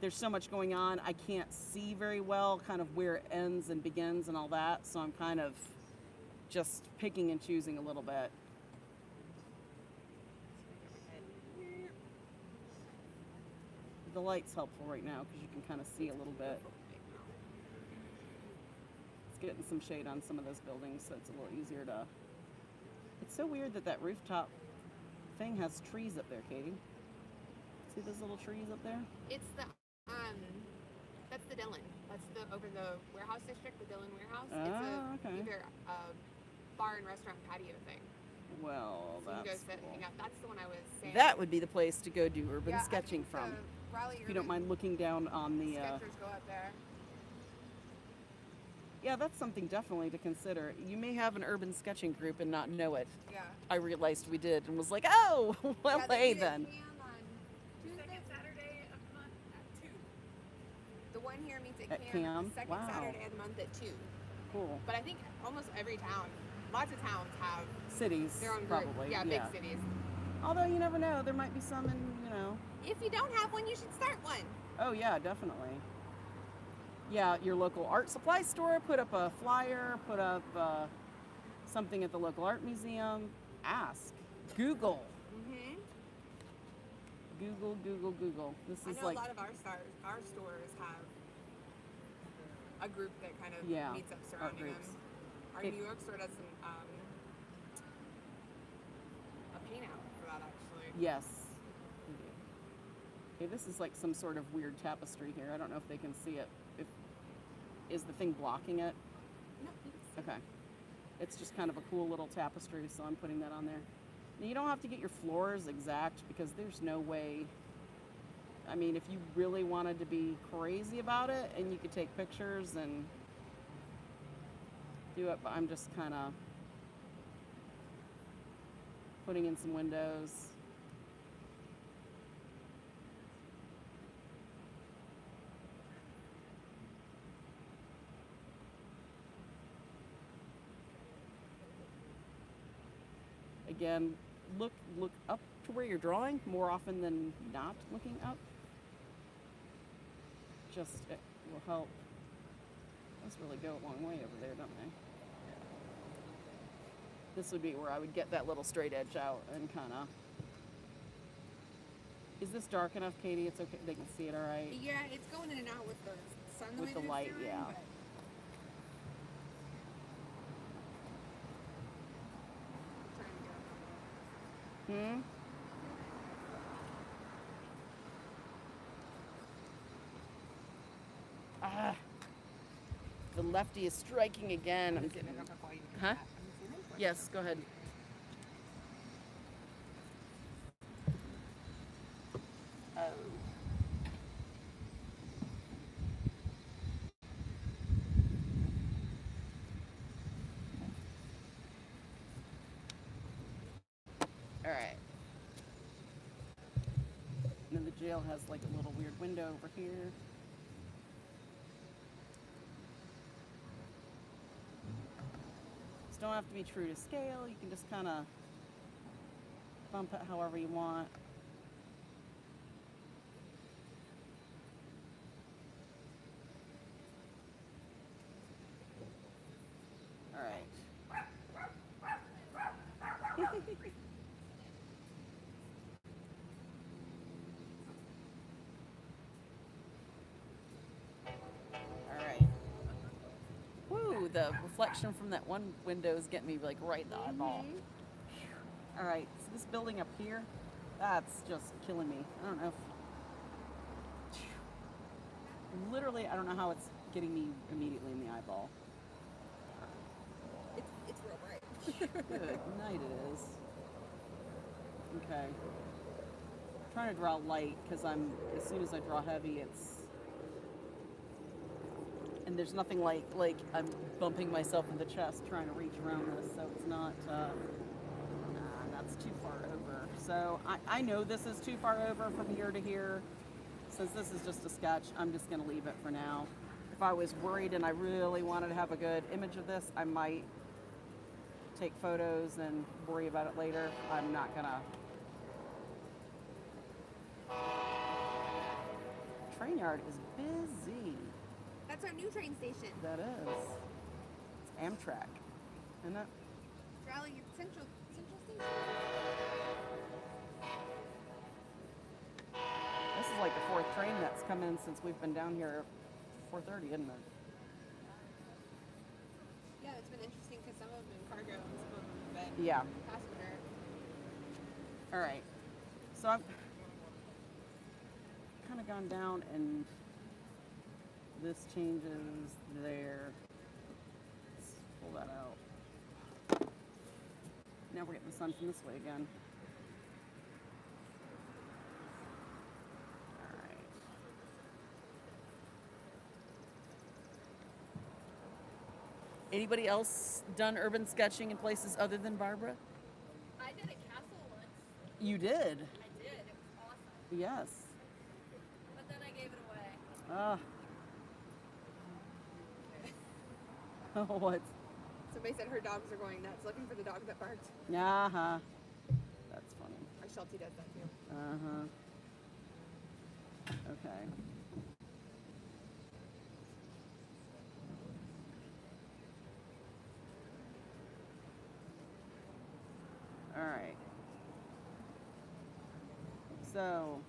there's so much going on. I can't see very well kind of where it ends and begins and all that. So I'm kind of just picking and choosing a little bit. The light's helpful right now because you can kind of see a little bit. It's getting some shade on some of those buildings, so it's a little easier to... It's so weird that that rooftop thing has trees up there, Katie. See those little trees up there? It's the that's the Dillon. That's the over the warehouse district, the Dillon warehouse. Oh, It's okay. either a bar and restaurant patio thing. Well, So you can go that's sit and cool. hang out. That's the one I was saying. That would be the place to go do urban Yeah, I sketching think from. the Raleigh If you don't Urban mind looking down on the... Sketchers go up there. Yeah, that's something definitely to consider. You may have an urban sketching group and not know it. Yeah. I realized we did and was like, oh, well, Yeah, they hey meet at then. Cam on Tuesday. Second Saturday of the month at 2. The one here meets At at Cam? Cam the second Wow. Saturday of the month at 2. Cool. But I think almost every town, lots of towns have Cities, their own group. probably. Yeah, big cities. Although you never know. There might be some in, If you don't have one, you should start one. Oh, yeah, definitely. Yeah, your local art supply store, put up a flyer, put up something at the local art museum. Ask. Google. Mm-hmm. Google, Google, Google. This I is know like, a lot of our stores have a group that kind of Yeah, meets up art surrounding them. groups. Our It- New York store does a paint out for that actually. yes. we do. Okay, this is like some sort of weird tapestry here. I don't know if they can see it. Is the thing blocking it? No, you can see. Okay. It's just kind of a cool little tapestry, so I'm putting that on there. Now, you don't have to get your floors exact because there's no way. I mean, if you really wanted to be crazy about it and you could take pictures and do it, but I'm just kind of putting in some windows. Again, look up to where you're drawing more often than not looking up. Just it will help. Those really go a long way over there, don't they? This would be where I would get that little straight edge out and kind of. Is this dark enough, Katie? It's okay. They can see it all right. Yeah, it's going in and out with the sun. With way the that it's light, doing, yeah. but- Trying to get Hmm. Ah. The lefty is striking again. I'm getting. Huh? Yes. Go ahead. Oh. All right. And then the jail has like a little weird window over here. Just don't have to be true to scale. You can just kind of bump it however you want. All right. All right. Woo, the reflection from that one window is getting me like right in the eyeball. All right, so this building up here, that's just killing me. I don't know if, literally, I don't know how it's getting me immediately in the eyeball. It's real bright. Good night it is. Okay. I'm trying to draw light because as soon as I draw heavy, and there's nothing like I'm bumping myself in the chest trying to reach around this, so it's not, that's too far over. So I know this is too far over from here to here. Since this is just a sketch, I'm just gonna leave it for now. If I was worried and I really wanted to have a good image of this, I might take photos and worry about it later. I'm not gonna. Train yard is busy. That's our new train station. That is. It's Amtrak, isn't it? Raleigh Central Station. This is like the fourth train that's come in since we've been down here at 4:30, isn't it? Yeah, it's been interesting because some of them have been cargo and some of them have been Yeah. passenger. All right. So I've kind of gone down and this changes there. Let's pull that out. Now we're getting the sun from this way again. All right. Anybody else done urban sketching in places other than Barbara? I did a castle once. You did? I did. It was awesome. Yes. But then I gave it away. Ah. Oh, what? Somebody said her dogs are going nuts looking for the dog that barked. Uh-huh. That's funny. Our Sheltie does that too. Uh-huh. Okay. All right. So,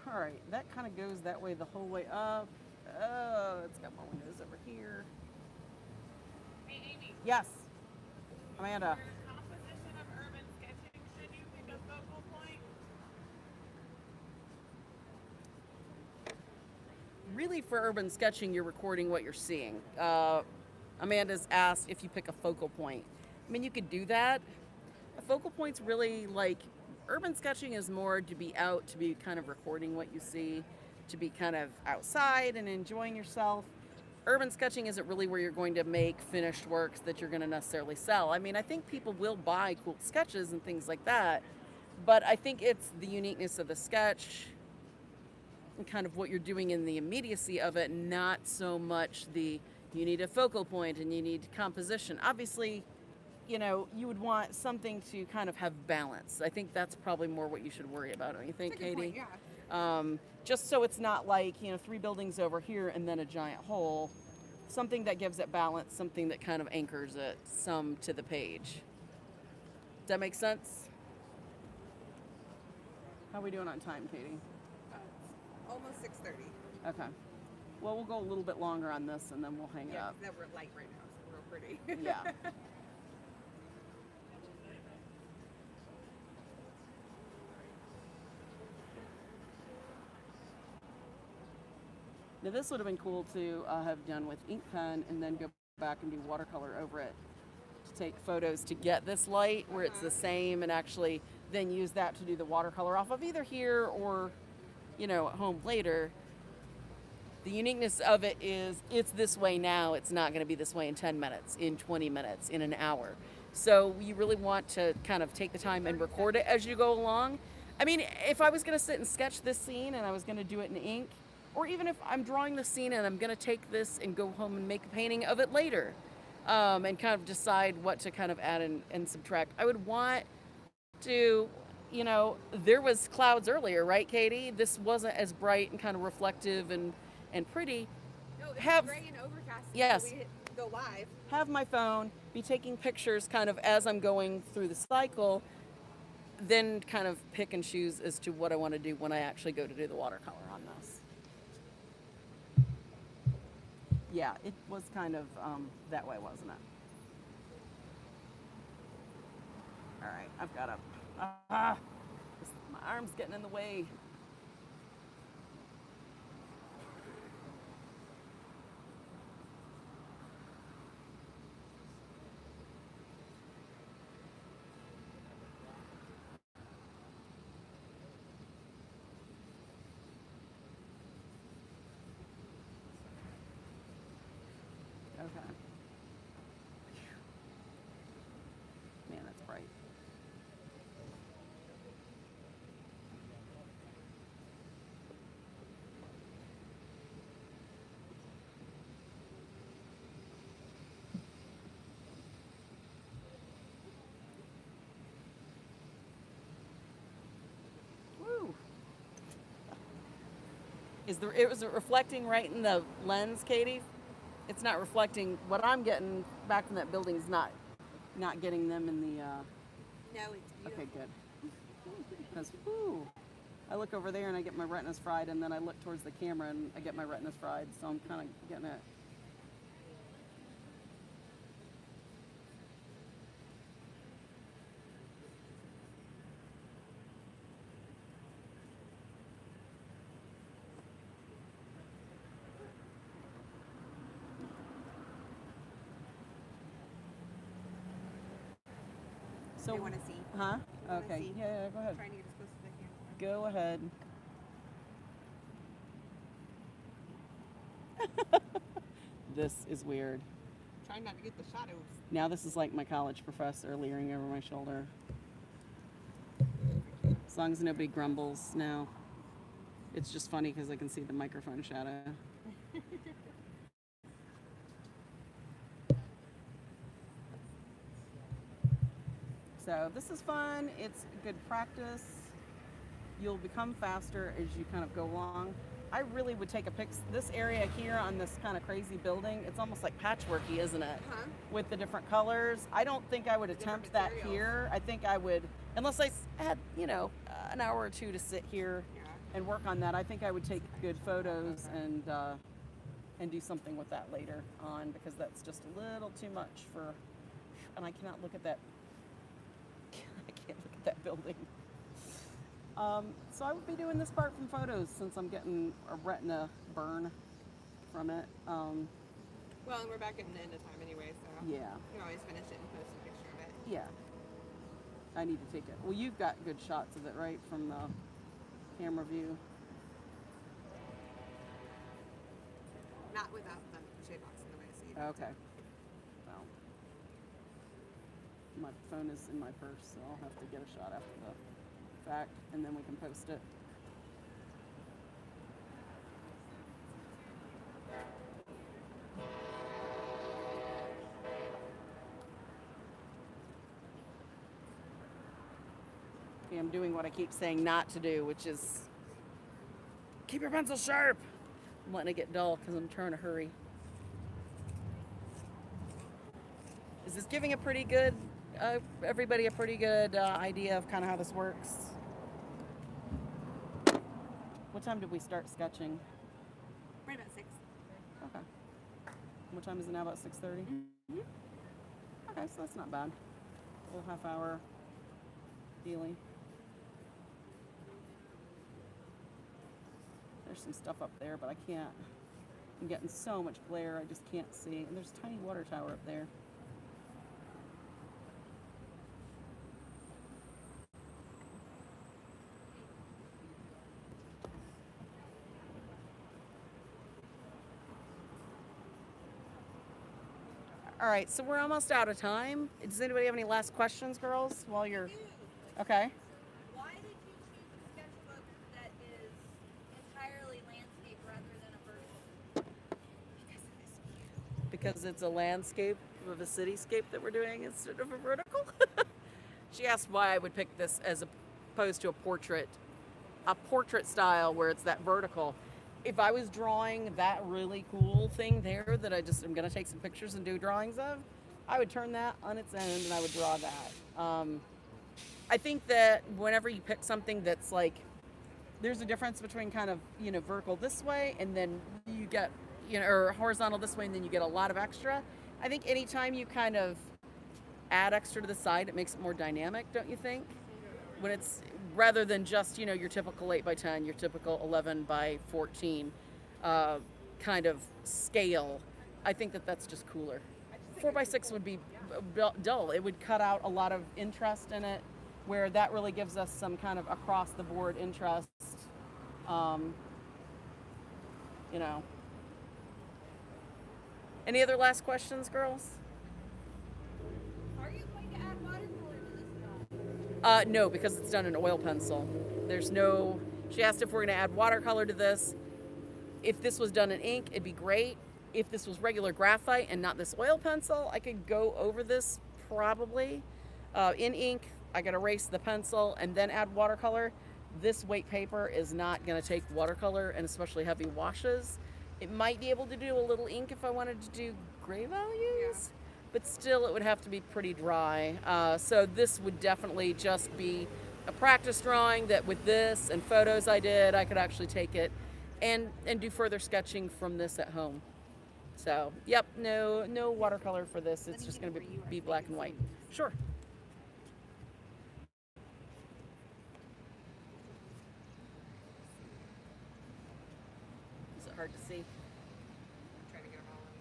all right, that kind of goes that way the whole way up. Oh, it's got more windows over here. Hey, Amy. Yes, Amanda. For composition of urban sketching, should you pick a focal point? Really, for urban sketching, you're recording what you're seeing. Amanda's asked if you pick a focal point. I mean, you could do that. A focal point's really like urban sketching is more to be out, to be kind of recording what you see, to be kind of outside and enjoying yourself. Urban sketching isn't really where you're going to make finished works that you're going to necessarily sell. I mean, I think people will buy cool sketches and things like that, but I think it's the uniqueness of the sketch and kind of what you're doing in the immediacy of it, not so much the you need a focal point and you need composition. Obviously, you know, you would want something to kind of have balance. I think that's probably more what you should worry about, don't you think, That's a good Katie? point, yeah. Just so it's not like, you know, 3 buildings over here and then a giant hole. Something that gives it balance, something that kind of anchors it some to the page. Does that make sense? How are we doing on time, Katie? Almost 6:30. Okay. Well, we'll go a little bit longer on this and then we'll hang Yeah, up. that we're light right now, so we're real pretty. Yeah. Now this would have been cool to have done with ink pen and then go back and do watercolor over it to take photos to get this light where it's the same, and actually then use that to do the watercolor off of either here or, you know, at home later. The uniqueness of it is it's this way now. It's not going to be this way in 10 minutes, in 20 minutes, in an hour. So you really want to kind of take the time and record it as you go along. I mean, if I was going to sit and sketch this scene and I was going to do it in ink, or even if I'm drawing the scene and I'm going to take this and go home and make a painting of it later, and kind of decide what to kind of add and subtract, I would want to, you know, there was clouds earlier, right, Katie? This wasn't as bright and kind of reflective and pretty. No, it's Have- gray and overcast. Yes. So we go live. Have my phone, be taking pictures kind of as I'm going through the cycle, then kind of pick and choose as to what I want to do when I actually go to do the watercolor on this. Yeah, it was kind of that way, wasn't it? All right, I've got my arm's getting in the way. Okay. Man, that's bright. Woo. Was it reflecting right in the lens, Katie? It's not reflecting what I'm getting back from that building is not getting them in the No, it's beautiful. okay, good. Because I look over there and I get my retinas fried, and then I look towards the camera and I get my retinas fried, so I'm kind of getting it. So, You want to see? huh? You wanna Okay. see? Yeah, go ahead. Trying to get as close as I can. Go ahead. This is weird. Trying not to get the shadows. Now this is like my college professor leering over my shoulder. As long as nobody grumbles now. It's just funny because I can see the microphone shadow. So this is fun. It's good practice. You'll become faster as you kind of go along. I really would take a pic. This area here on this kind of crazy building, it's almost like patchworky, isn't it? Huh? With the different colors. I don't think I would attempt that materials. here. I think I would, unless I had, you know, an hour or two to sit here Yeah. and work on that. I think I would take good photos and do something with that later on, because that's just a little too much for, and I cannot look at that. I can't look at that building. So I would be doing this part from photos since I'm getting a retina burn from it. Well, and we're back getting into time anyway, so Yeah, you can always finish it and post a picture of it. yeah. I need to take it. Well, you've got good shots of it, right, from the camera view. Not without the shade box in the way, so you don't Okay. Well, my phone is in my purse, so I'll have to get a shot after the fact, and then we can post it. Okay, I'm doing what I keep saying not to do, which is keep your pencil sharp. I'm letting it get dull because I'm trying to hurry. Is this giving a pretty good, everybody a pretty good idea of kind of how this works? What time did we start sketching? Right about 6. Okay. What time is it now? About 6:30? Mm-hmm. Okay, so that's not bad. A little half hour dealing. There's some stuff up there, but I can't. I'm getting so much glare, I just can't see. And there's a tiny water tower up there. All right, so we're almost out of time. Does anybody have any last questions, girls, while you're... Okay. Why did you choose a sketchbook that is entirely landscape rather than a vertical? Because it's a landscape of a cityscape that we're doing instead of a vertical. She asked why I would pick this as opposed to a portrait style where it's that vertical. If I was drawing that really cool thing there that I just am going to take some pictures and do drawings of, I would turn that on its end and I would draw that. I think that whenever you pick something that's like, there's a difference between kind of, you know, vertical this way and then you get, you know, or horizontal this way and then you get a lot of extra. I think anytime you kind of add extra to the side, it makes it more dynamic, don't you think? When it's rather than just, you know, your typical 8x10, your typical 11x14 kind of scale, I think that that's just cooler. 4x6 would be dull. It would cut out a lot of interest in it, where that really gives us some kind of across the board interest. You know. Any other last questions, girls? Are you going to add watercolor to this at all? No, because it's done in oil pencil. There's no, she asked if we're gonna add watercolor to this. If this was done in ink, it'd be great. If this was regular graphite and not this oil pencil, I could go over this probably. In ink, I gotta erase the pencil and then add watercolor. This weight paper is not gonna take watercolor and especially heavy washes. It might be able to do a little ink if I wanted to do gray values, but still it would have to be pretty dry. So this would definitely just be a practice drawing that with this and photos I did, I could actually take it and do further sketching from this at home. So, yep, no watercolor for this. It's just going to be black and white. Sure. Is it hard to see? I'm trying to get them all in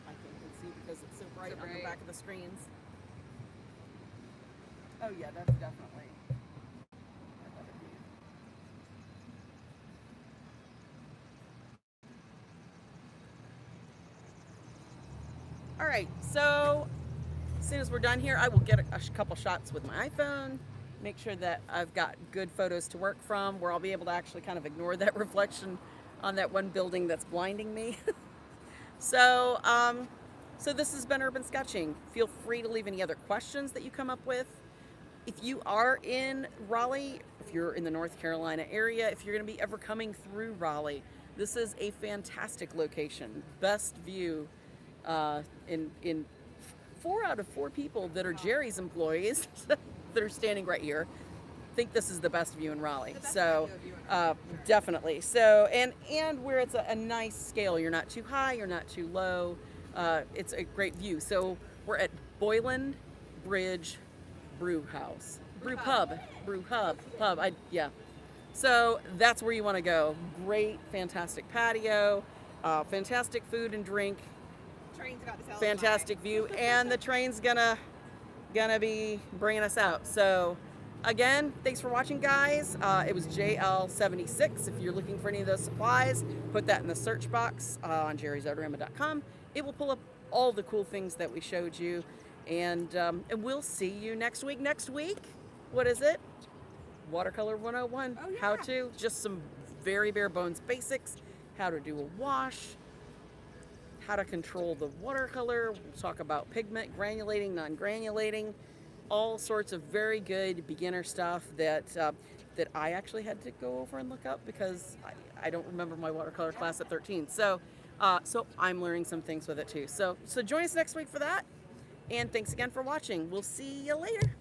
I can't even see because it's so bright So on the bright. back of the screens. Oh yeah, that's definitely a better view. All right, so as soon as we're done here, I will get a couple shots with my iPhone, make sure that I've got good photos to work from where I'll be able to actually kind of ignore that reflection on that one building that's blinding me. So, so this has been Urban Sketching. Feel free to leave any other questions that you come up with. If you are in Raleigh, if you're in the North Carolina area, if you're going to be ever coming through Raleigh, this is a fantastic location. Best view in 4 out of 4 people that are Jerry's employees that are standing right here think this is the best view in Raleigh. So definitely. So and where it's a nice scale. You're not too high, you're not too low. It's a great view. So we're at Boylan Bridge Brewpub. Pub. Yeah. So that's where you want to go. Great, fantastic patio, fantastic food and drink, Train's about to tell us fantastic view, and the train's gonna be bringing us out. So again, thanks for watching, guys. It was JL76. If you're looking for any of those supplies, put that in the search box on jerry'sautorama.com. It will pull up all the cool things that we showed you, and we'll see you next week. Next week, what is it? Watercolor 101. Oh, yeah. How to, just some very bare bones basics. How to do a wash. How to control the watercolor. We'll talk about pigment, granulating, non-granulating. All sorts of very good beginner stuff that I actually had to go over and look up because I don't remember my watercolor class at 13. So I'm learning some things with it too. So join us next week for that. And thanks again for watching. We'll see you later.